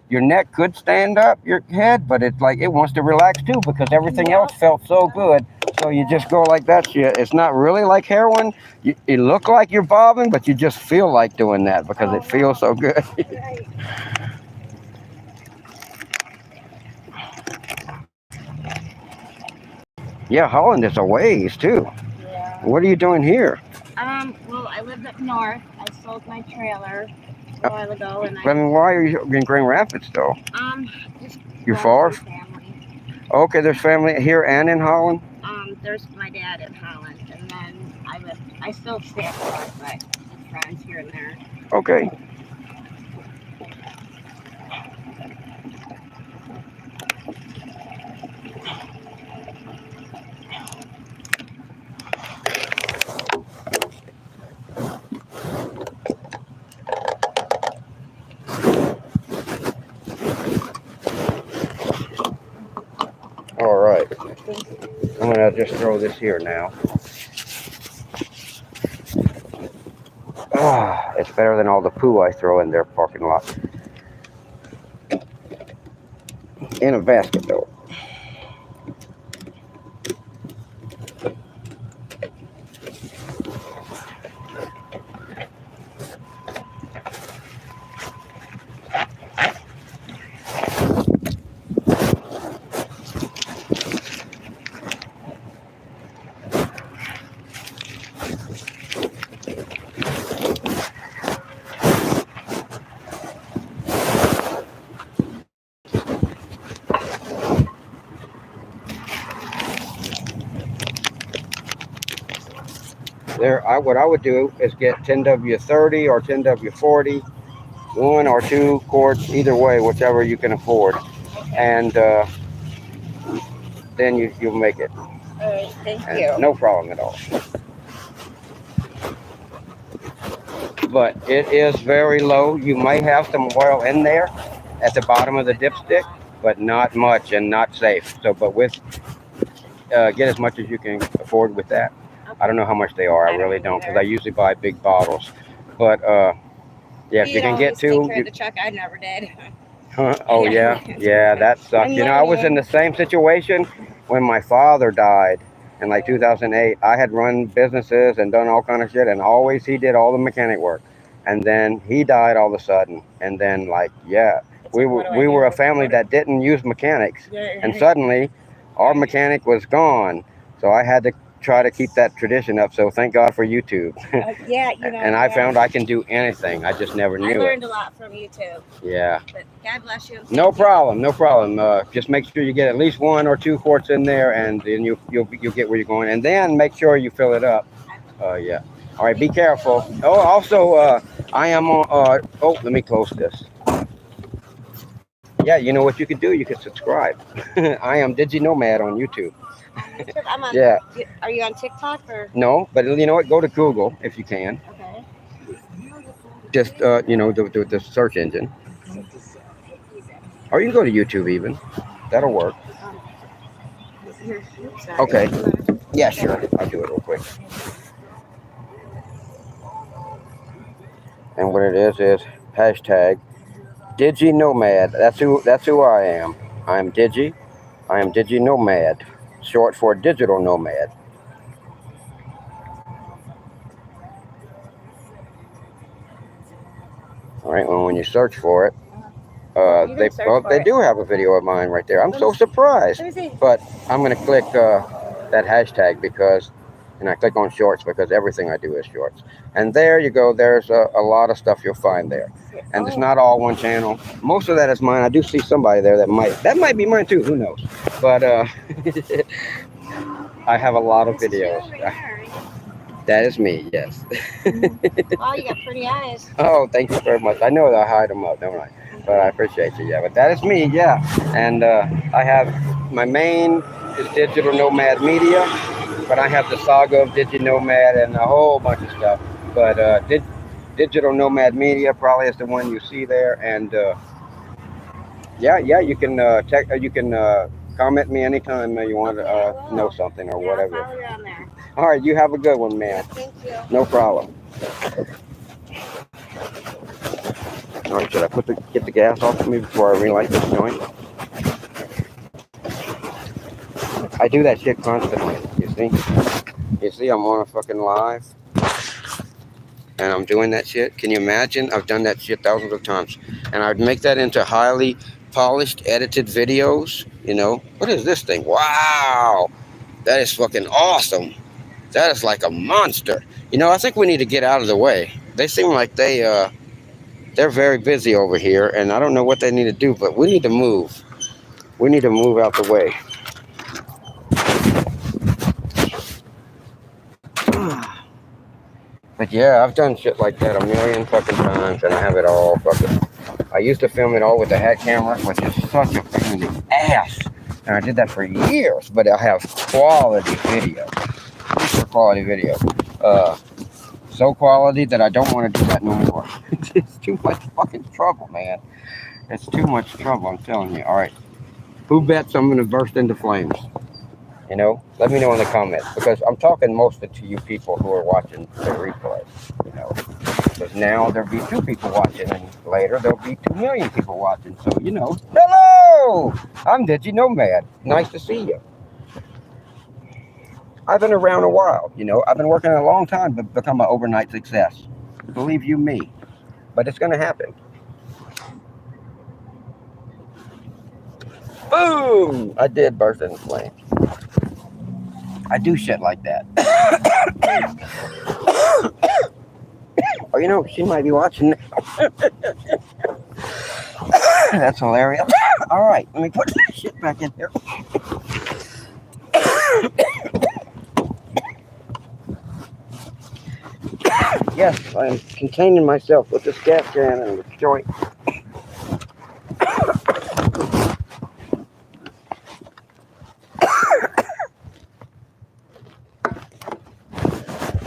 your neck could stand up, your head, but it's like it wants to relax too because everything else felt so good. So you just go like that shit. It's not really like heroin. It look like you're bobbing, but you just feel like doing that because it feels so good. Yeah, Holland is a ways too. What are you doing here? Well, I lived up north. I sold my trailer a while ago, and I mean, why are you in Grand Rapids, though? just You're going far? through family. Okay, there's family here and in Holland? There's my dad in Holland, and then I still stay up north, but with friends here and there. Okay. All right. I'm gonna just throw this here now. Ah, it's better than all the poo I throw in their parking lot. In a basket, though. What I would do is get 10W30 or 10W40, 1 or 2 quarts, either way, whichever you can afford, and then you'll make it. All right, thank you. No problem at all. But it is very low. You may have some oil in there at the bottom of the dipstick, but not much and not safe. So, but with get as much as you can afford with that. I don't know how much they are. I really don't, because I usually buy big bottles. But yeah, if you can get 2. The truck, I never did. Oh yeah, yeah, that sucks. You know, I was in the same situation when my father died in like 2008. I had run businesses and done all kind of shit, and always he did all the mechanic work. And then he died all of a sudden, and then like we were a family that didn't use mechanics, and suddenly our mechanic was gone. So I had to try to keep that tradition up. So thank God for YouTube. Yeah, you know. And I found I can do anything. I just never knew I learned a lot from YouTube. Yeah. But God bless you. No problem. No problem. Just make sure you get at least 1 or 2 quarts in there, and then you'll get where you're going. And then make sure you fill it up. Yeah. All right. Be careful. Oh, also, I am on. Oh, let me close this. Yeah, you know what you could do? You could subscribe. I am 𝕯𝖎𝖆𝖏𝖏 on YouTube. I'm on, Yeah. Are you on TikTok or? No, but you know what? Go to Google if you can. Okay. Just you know, the search engine. Or you can go to YouTube even. That'll work. Okay. Yeah, sure. I'll do it real quick. And what it is hashtag 𝕯𝖎𝖏𝖏𝖏. That's who I am. I am 𝕯𝖎𝖏𝖏𝖏, short for digital nomad. All right. Well, when you search for it, they do have a video of mine right there. I'm so surprised. But I'm gonna click that hashtag because, and I click on shorts because everything I do is shorts. And there you go. There's a lot of stuff you'll find there. And it's not all one channel. Most of that is mine. I do see somebody there that might be mine too. Who knows? But I have a lot of videos. That is me, yes. Oh, you got pretty eyes. Oh, thank you very much. I know that I hide them up, don't I? But I appreciate you, yeah. But that is me, yeah. And I have my main is Digital Nomad Media, but I have the saga of Digital Nomad and a whole bunch of stuff. But Digital Nomad Media probably is the one you see there. And yeah, you can comment me anytime you want to know something or whatever. I'll follow you on there. All right, you have a good one, man. Thank you. No problem. All right, should I get the gas off of me before I relight this joint? I do that shit constantly, you see? You see, I'm on a fucking live, and I'm doing that shit. Can you imagine? I've done that shit thousands of times. And I'd make that into highly polished, edited videos, you know? What is this thing? Wow! That is fucking awesome. That is like a monster. You know, I think we need to get out of the way. They seem like they're very busy over here, and I don't know what they need to do, but we need to move. We need to move out the way. But yeah, I've done shit like that a million fucking times, and I have it all fucking. I used to film it all with the hat camera, which is such a pain in the ass. And I did that for years, but I have quality video. Super quality video. So quality that I don't want to do that no more. It's too much fucking trouble, man. It's too much trouble, I'm telling you. All right. Who bets I'm going to burst into flames? You know, let me know in the comments, because I'm talking mostly to you people who are watching the replay. You know, because now there'll be 2 people watching, and later there'll be 2 million people watching. So, you know, hello! I'm 𝕯𝖎𝖌𝖎𝖙𝖆𝖑 Nice to see you. I've been around a while, you know. I've been working a long time to become an overnight success. Believe you me. But it's going to happen. Boom! I did burst into flames. I do shit like that. Oh, you know, she might be watching. That's hilarious. All right, let me put that shit back in here. Yes, I am containing myself with this gas can and the joint.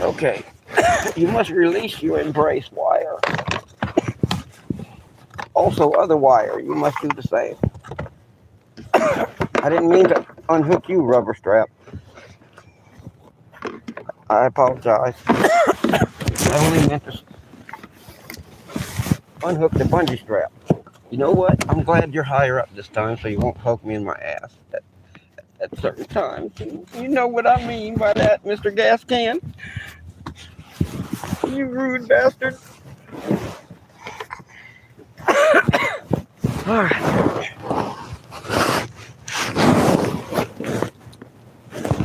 Okay, you must release your embrace wire. Also, other wire, you must do the same. I didn't mean to unhook you, rubber strap. I apologize. I only meant to unhook the bungee strap. You know what? I'm glad you're higher up this time, so you won't poke me in my ass at certain times. You know what I mean by that, Mr. Gas Can. You rude bastard. All right.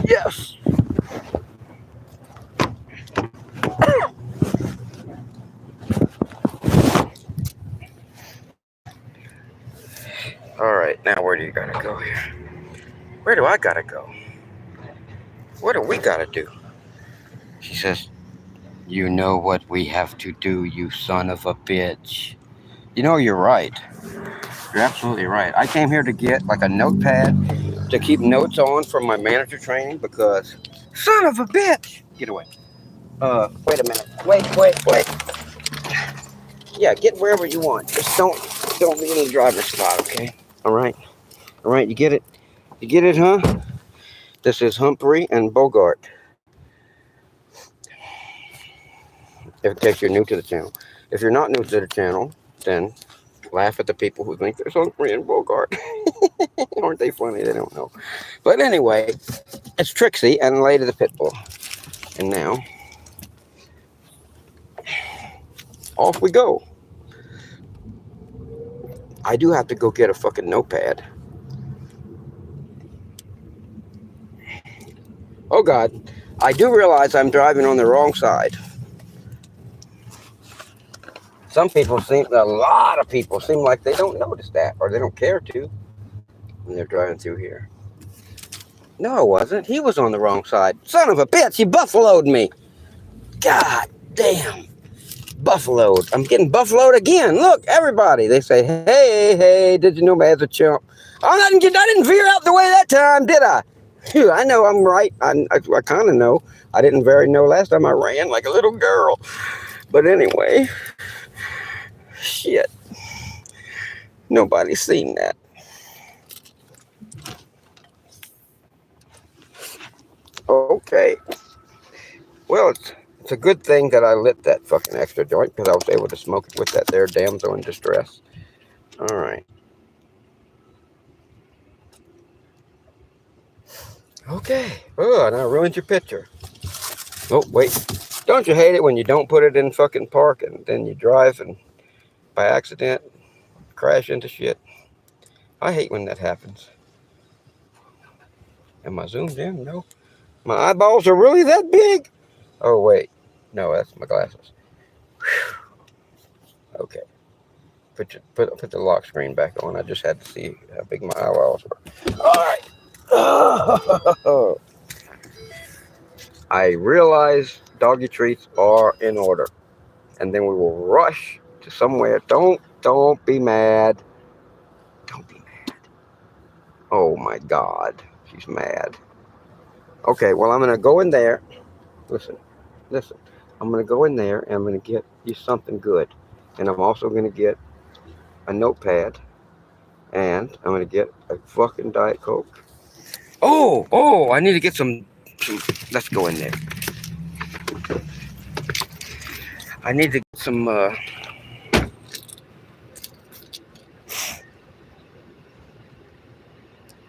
Yes. All right, now where do you gotta go here? Where do I gotta go? What do we gotta do? She says, you know what we have to do, you son of a bitch. You know, you're right. You're absolutely right. I came here to get like a notepad to keep notes on from my manager training, because son of a bitch. Get away. Wait a minute. Wait. Yeah, get wherever you want. Just don't be in the driver's spot, okay? All right, you get it? You get it, huh? This is Humphrey and Bogart. In case you're new to the channel. If you're not new to the channel, then laugh at the people who think there's Humphrey and Bogart. Aren't they funny? They don't know. But anyway, it's Trixie and Lady the Pitbull. And now, off we go. I do have to go get a fucking notepad. Oh God, I do realize I'm driving on the wrong side. A lot of people seem like they don't notice that, or they don't care to when they're driving through here. No, I wasn't. He was on the wrong side. Son of a bitch, he buffaloed me. God damn. Buffaloed. I'm getting buffaloed again. Look, everybody. They say, hey, did you know me as a chump? I didn't veer out the way that time, did I? Phew, I know I'm right. I kind of know. I didn't very know last time I ran like a little girl. But anyway, shit. Nobody's seen that. Okay. Well, it's a good thing that I lit that fucking extra joint, because I was able to smoke it with that there damsel in distress. All right. Okay. Oh, and I ruined your picture. Oh, wait. Don't you hate it when you don't put it in fucking park and then you drive and by accident crash into shit? I hate when that happens. Am I zoomed in? No. My eyeballs are really that big? Oh, wait. No, that's my glasses. Okay. Put the lock screen back on. I just had to see how big my eyeballs were. All right. I realize doggy treats are in order. And then we will rush to somewhere. Don't be mad. Don't be mad. Oh my God. She's mad. Okay, well, I'm going to go in there. Listen. I'm going to go in there and I'm going to get you something good. And I'm also going to get a notepad. And I'm going to get a fucking Diet Coke. Oh, I need to get some. Let's go in there. I need to get some.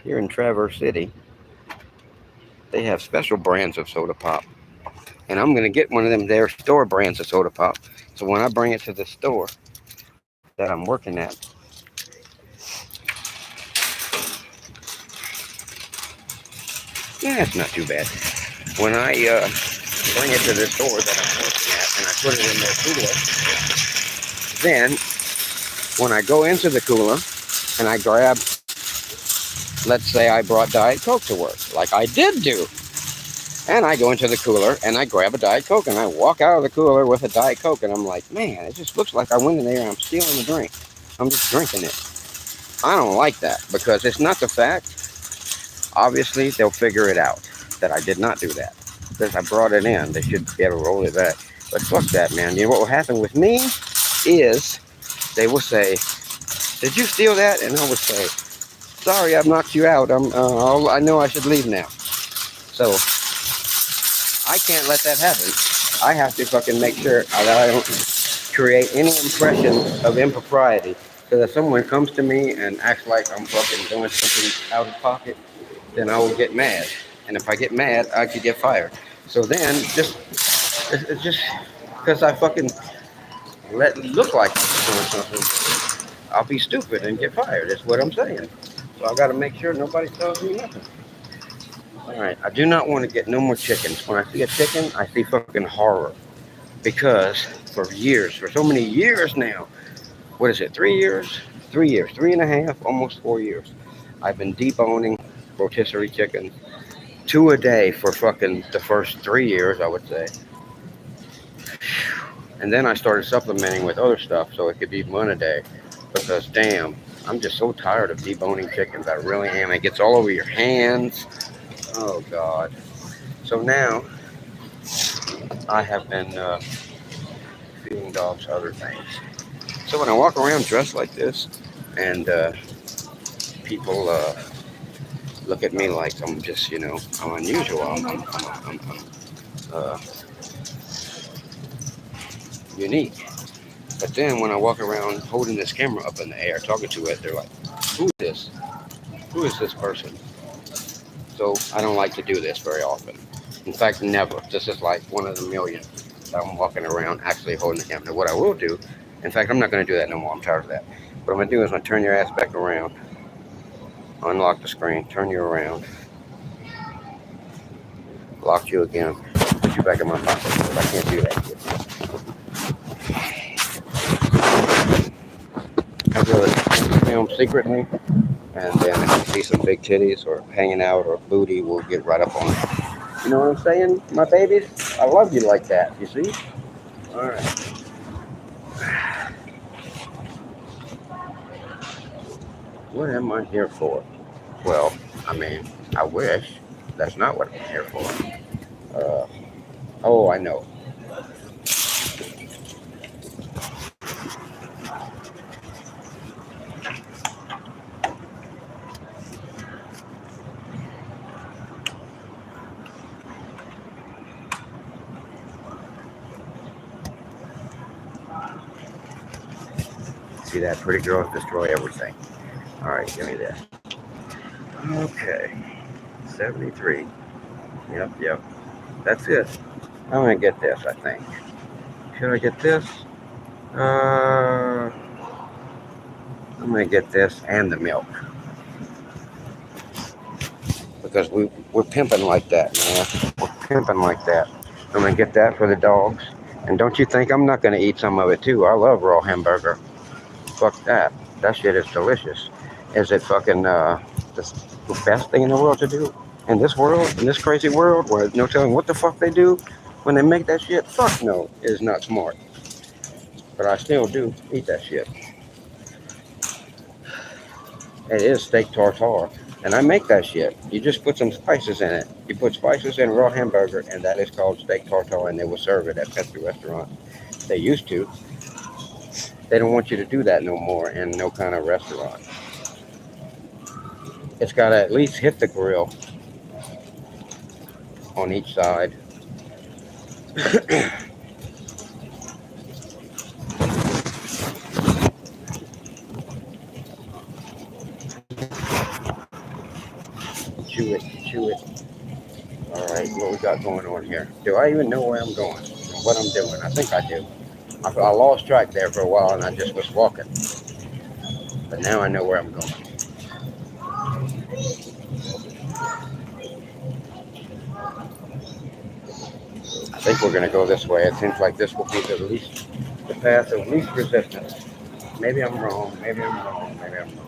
Here in Traverse City, they have special brands of soda pop. And I'm going to get one of them their store brands of soda pop. So when I bring it to the store that I'm working at, yeah, it's not too bad. When I bring it to the store that I'm working at and I put it in their cooler, then when I go into the cooler and I grab, let's say I brought Diet Coke to work, like I did do. And I go into the cooler and I grab a Diet Coke and I walk out of the cooler with a Diet Coke and I'm like, man, it just looks like I went in there and I'm stealing the drink. I'm just drinking it. I don't like that because it's not the fact. Obviously, they'll figure it out that I did not do that. Because I brought it in. They should be able to roll it back. But fuck that, man. You know what will happen with me is they will say, did you steal that? And I will say, sorry, I've knocked you out. I know I should leave now. So I can't let that happen. I have to fucking make sure that I don't create any impression of impropriety. So that someone comes to me and acts like I'm fucking doing something out of pocket, then I will get mad. And if I get mad, I could get fired. So then, it's just because I fucking let it look like I'm doing something, I'll be stupid and get fired. That's what I'm saying. So I got to make sure nobody tells me nothing. All right, I do not want to get no more chickens. When I see a chicken, I see fucking horror. Because for years, for so many years now, what is it, 3 years? 3 years, 3.5, almost 4 years. I've been deboning rotisserie chickens, 2 a day for fucking the first 3 years, I would say. And then I started supplementing with other stuff so it could be 1 a day. Because damn, I'm just so tired of deboning chickens. I really am. It gets all over your hands. Oh God. So now I have been feeding dogs other things. So when I walk around dressed like this, and people look at me like I'm just, I'm unusual. I'm unique. But then when I walk around holding this camera up in the air, talking to it, they're like, "Who is this? Who is this person?" So I don't like to do this very often. In fact, never. This is like one of the million that I'm walking around actually holding the camera. Now, what I will do, in fact, I'm not going to do that no more. I'm tired of that. What I'm going to do is I'm going to turn your ass back around, unlock the screen, turn you around, lock you again, put you back in my pocket because I can't do that shit. I really film secretly, and then if you see some big titties or hanging out or booty, we'll get right up on it. You know what I'm saying, my babies? I love you like that, you see? All right. What am I here for? Well, I mean, I wish. That's not what I'm here for. Oh, I know. See that? Pretty girls destroy everything. All right, give me this. Okay. 73. Yep. That's it. I'm going to get this, I think. Should I get this? I'm going to get this and the milk. because we're pimping like that, man. We're pimping like that. I'm gonna get that for the dogs. And don't you think I'm not gonna eat some of it too? I love raw hamburger. Fuck that. That shit is delicious. Is it fucking the best thing in the world to do? In this world, in this crazy world where no telling what the fuck they do when they make that shit? Fuck no, it is not smart. But I still do eat that shit. It is steak tartare. And I make that shit. You just put some spices in it. You put spices in raw hamburger, and that is called steak tartare, and they will serve it at country restaurants. They used to. They don't want you to do that no more in no kind of restaurant. It's got to at least hit the grill on each side. Chew it, chew it. All right, what we got going on here? Do I even know where I'm going and what I'm doing? I think I do. I lost track there for a while and I just was walking. But now I know where I'm going. I think we're going to go this way. It seems like this will be the path of least resistance. Maybe I'm wrong. Maybe I'm wrong. Maybe I'm wrong.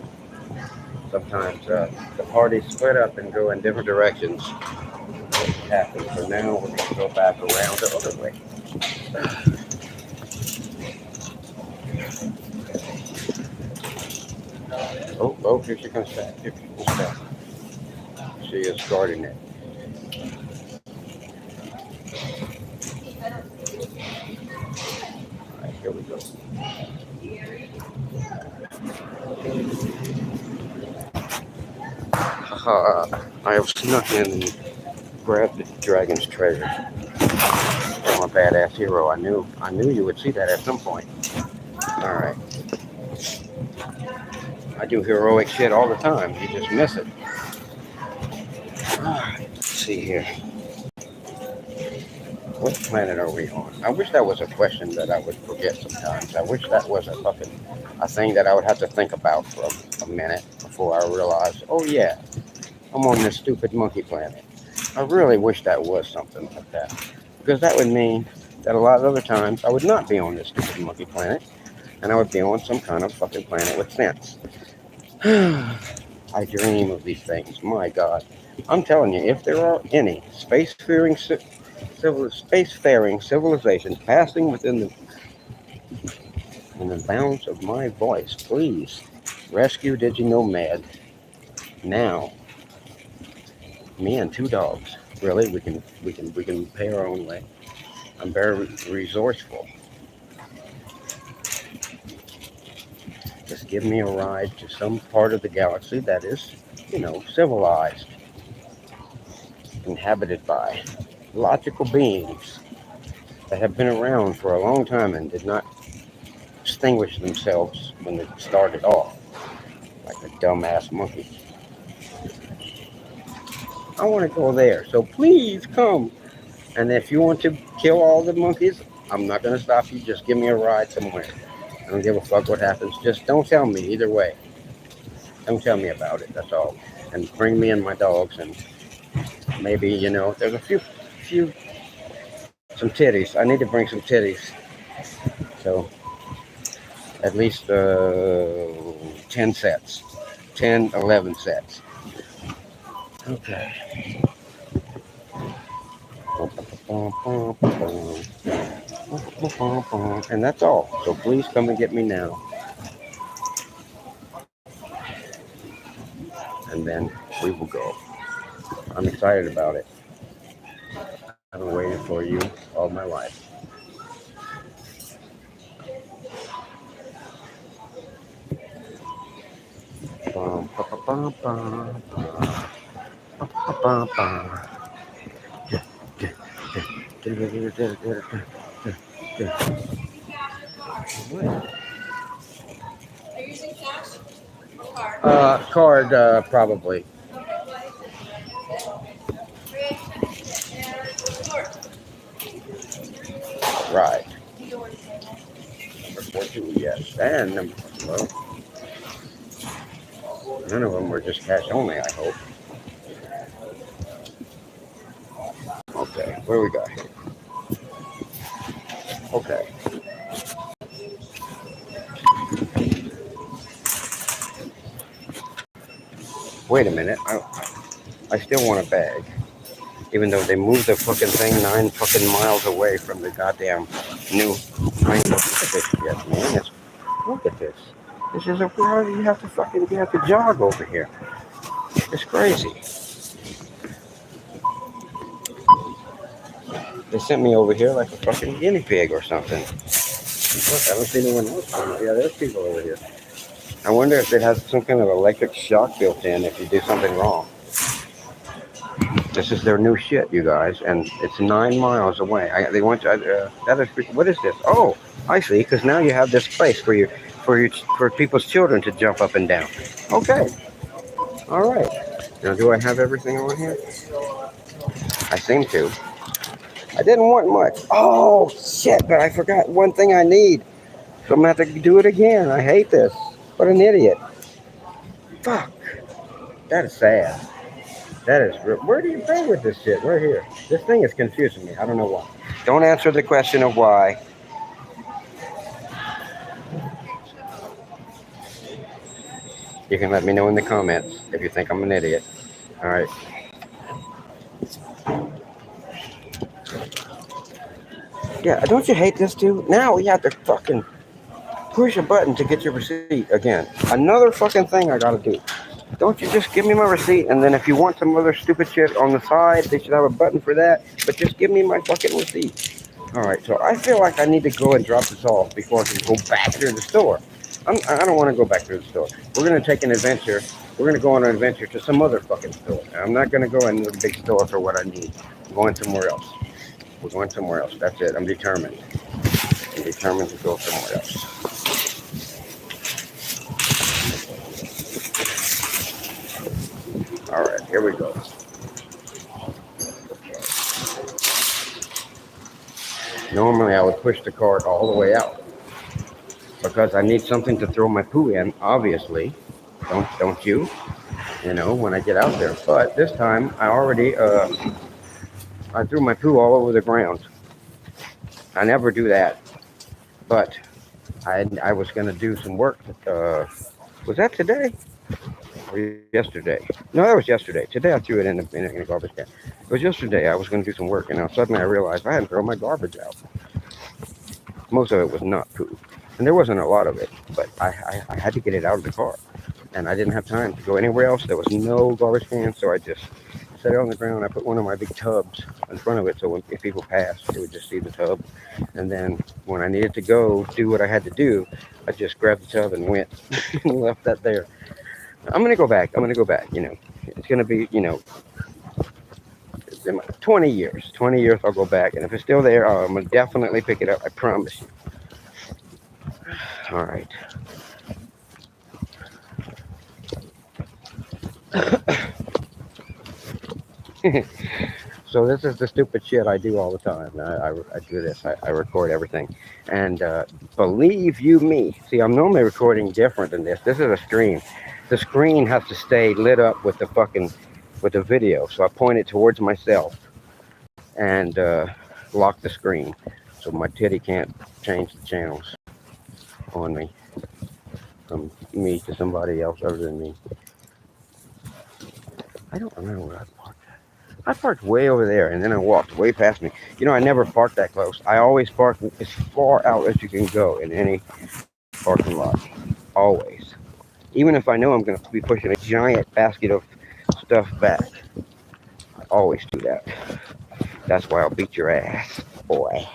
Sometimes the parties split up and go in different directions. What happens? So now we're going to go back around the other way. Oh, here she comes back. Here she comes back. She is guarding it. All right, here we go. Haha, I have snuck in and grabbed the dragon's treasure. I'm a badass hero. I knew you would see that at some point. All right. I do heroic shit all the time. You just miss it. All right, let's see here. What planet are we on? I wish that was a question that I would forget sometimes. I wish that was a thing that I would have to think about for a minute before I realized, oh yeah, I'm on this stupid monkey planet. I really wish that was something like that. Because that would mean that a lot of other times I would not be on this stupid monkey planet and I would be on some kind of fucking planet with sense. I dream of these things. My God. I'm telling you, if there are any spacefaring civilizations passing within the bounds of my voice, please rescue 𝕯𝖎𝖌𝖎𝖙 now. Me and two dogs. Really, we can pay our own way. I'm very resourceful. Just give me a ride to some part of the galaxy that is, civilized, inhabited by logical beings that have been around for a long time and did not distinguish themselves when they started off like a dumbass monkey. I want to go there, so please come. And if you want to kill all the monkeys, I'm not going to stop you. Just give me a ride somewhere. I don't give a fuck what happens. Just don't tell me either way. Don't tell me about it. That's all. And bring me and my dogs, and maybe there's a few some titties. I need to bring some titties. So at least 10 sets, 10, 11 sets. Okay. And that's all. So please come and get me now. And then we will go. I'm excited about it. I've been waiting for you all my life. Are you using cash or card? Card, probably. Right. Number 42, yes. And number, well, none of them were just cash only, I hope. Okay, what do we got here? Okay. Wait a minute. I still want a bag. Even though they moved the fucking thing 9 fucking miles away from the goddamn new rainbow. Look at this shit, man. Look at this. This is you have to jog over here. It's crazy. They sent me over here like a fucking guinea pig or something. Look, I don't see anyone else. Yeah, there's people over here. I wonder if it has some kind of electric shock built in if you do something wrong. This is their new shit, you guys, and it's 9 miles away. They want that is what is this? Oh, I see. Because now you have this place for people's children to jump up and down. Okay, all right. Now, do I have everything on here? I seem to. I didn't want much. Oh shit! But I forgot one thing I need, so I'm gonna have to do it again. I hate this. What an idiot! Fuck. That is sad. That is. Where do you pay with this shit? We're here. This thing is confusing me. I don't know why. Don't answer the question of why. You can let me know in the comments if you think I'm an idiot. All right. Yeah, don't you hate this too? Now we have to fucking push a button to get your receipt again. Another fucking thing I gotta do. Don't you just give me my receipt, and then if you want some other stupid shit on the side, they should have a button for that. But just give me my fucking receipt. All right, so I feel like I need to go and drop this off before I can go back to the store. I don't want to go back to the store. We're gonna take an adventure. We're gonna go on an adventure to some other fucking store. I'm not gonna go into the big store for what I need. I'm going somewhere else. We're going somewhere else. That's it. I'm determined. I'm determined to go somewhere else. All right, here we go. Normally, I would push the cart all the way out because I need something to throw my poo in. Obviously, don't you? You know, when I get out there. But this time, I threw my poo all over the ground. I never do that, but I was gonna do some work. Was that today? Or yesterday? No, that was yesterday. Today I threw it in a garbage can. It was yesterday. I was going to do some work, and now suddenly I realized I hadn't thrown my garbage out. Most of it was not poo, and there wasn't a lot of it, but I had to get it out of the car, and I didn't have time to go anywhere else. There was no garbage can, so I just set it on the ground. I put one of my big tubs in front of it, so if people passed, they would just see the tub. And then when I needed to go do what I had to do, I just grabbed the tub and went and left that there. I'm gonna go back. You know, it's gonna be 20 years. 20 years I'll go back, and if it's still there, I'm gonna definitely pick it up. I promise you. All right. So this is the stupid shit I do all the time. I do this. I record everything, and believe you me. See, I'm normally recording different than this. This is a stream. The screen has to stay lit up with the video. So I point it towards myself and lock the screen, so my titty can't change the channels on me from me to somebody else other than me. I don't remember where I parked. I parked way over there, and then I walked way past me. You know, I never park that close. I always park as far out as you can go in any parking lot. Always. Even if I know I'm going to be pushing a giant basket of stuff back. I always do that. That's why I'll beat your ass, boy.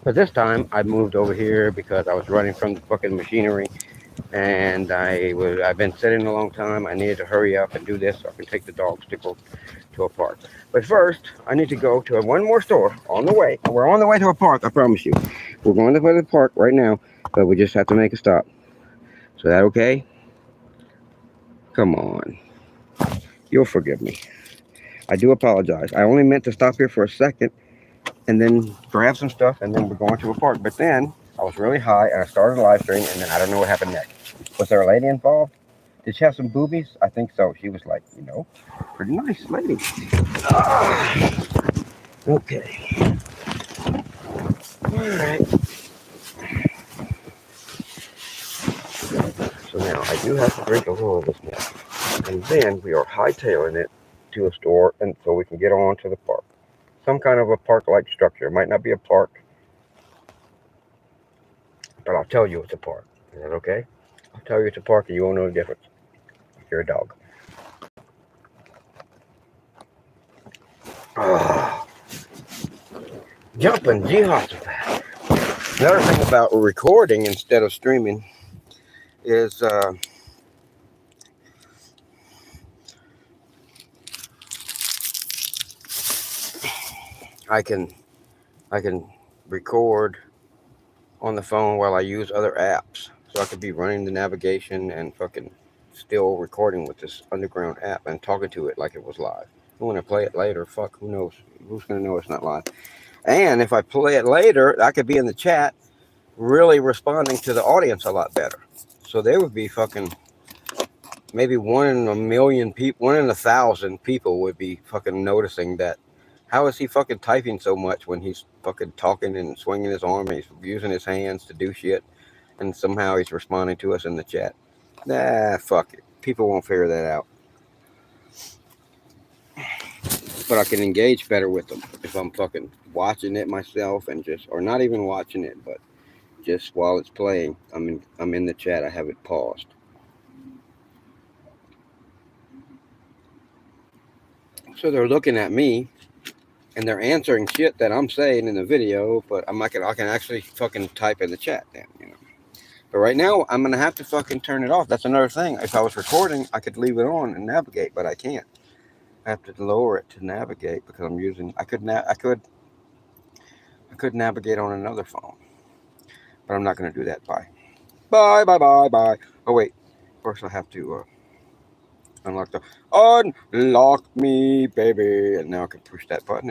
But this time, I moved over here because I was running from the fucking machinery. And I've been sitting a long time. I needed to hurry up and do this so I can take the dogs to go to a park. But first, I need to go to one more store on the way. We're on the way to a park, I promise you. We're going to the park right now, but we just have to make a stop. So that okay? Come on. You'll forgive me. I do apologize. I only meant to stop here for a second and then grab some stuff, and then we're going to a park. But then I was really high, and I started a live stream, and then I don't know what happened next. Was there a lady involved? Did she have some boobies? I think so. She was like, pretty nice lady. Ah, okay. All right. So now I do have to drink a little of this now. And then we are hightailing it to a store and so we can get on to the park. Some kind of a park-like structure. It might not be a park, but I'll tell you it's a park. Is that okay? I'll tell you it's a park and you won't know the difference. If you're a dog. Jumping 𝕯𝖎𝖌𝖎𝖙𝖆𑑑. Another thing about recording instead of streaming is I can record on the phone while I use other apps. So I could be running the navigation and fucking still recording with this underground app and talking to it like it was live. I want to play it later. Fuck, who knows? Who's going to know it's not live? And if I play it later, I could be in the chat really responding to the audience a lot better. So they would be fucking, maybe 1 in 1,000,000 people, 1 in 1,000 people would be fucking noticing that. How is he fucking typing so much when he's fucking talking and swinging his arm and he's using his hands to do shit and somehow he's responding to us in the chat? Nah, fuck it. People won't figure that out. But I can engage better with them if I'm fucking watching it myself and just, or not even watching it, but just while it's playing, I'm in the chat. I have it paused. So they're looking at me and they're answering shit that I'm saying in the video, but I can actually fucking type in the chat then, But right now, I'm going to have to fucking turn it off. That's another thing. If I was recording, I could leave it on and navigate, but I can't. I have to lower it to navigate because I'm using, I could navigate on another phone, but I'm not going to do that. Bye. Oh, wait. First I have to unlock me, baby. And now I can push that button.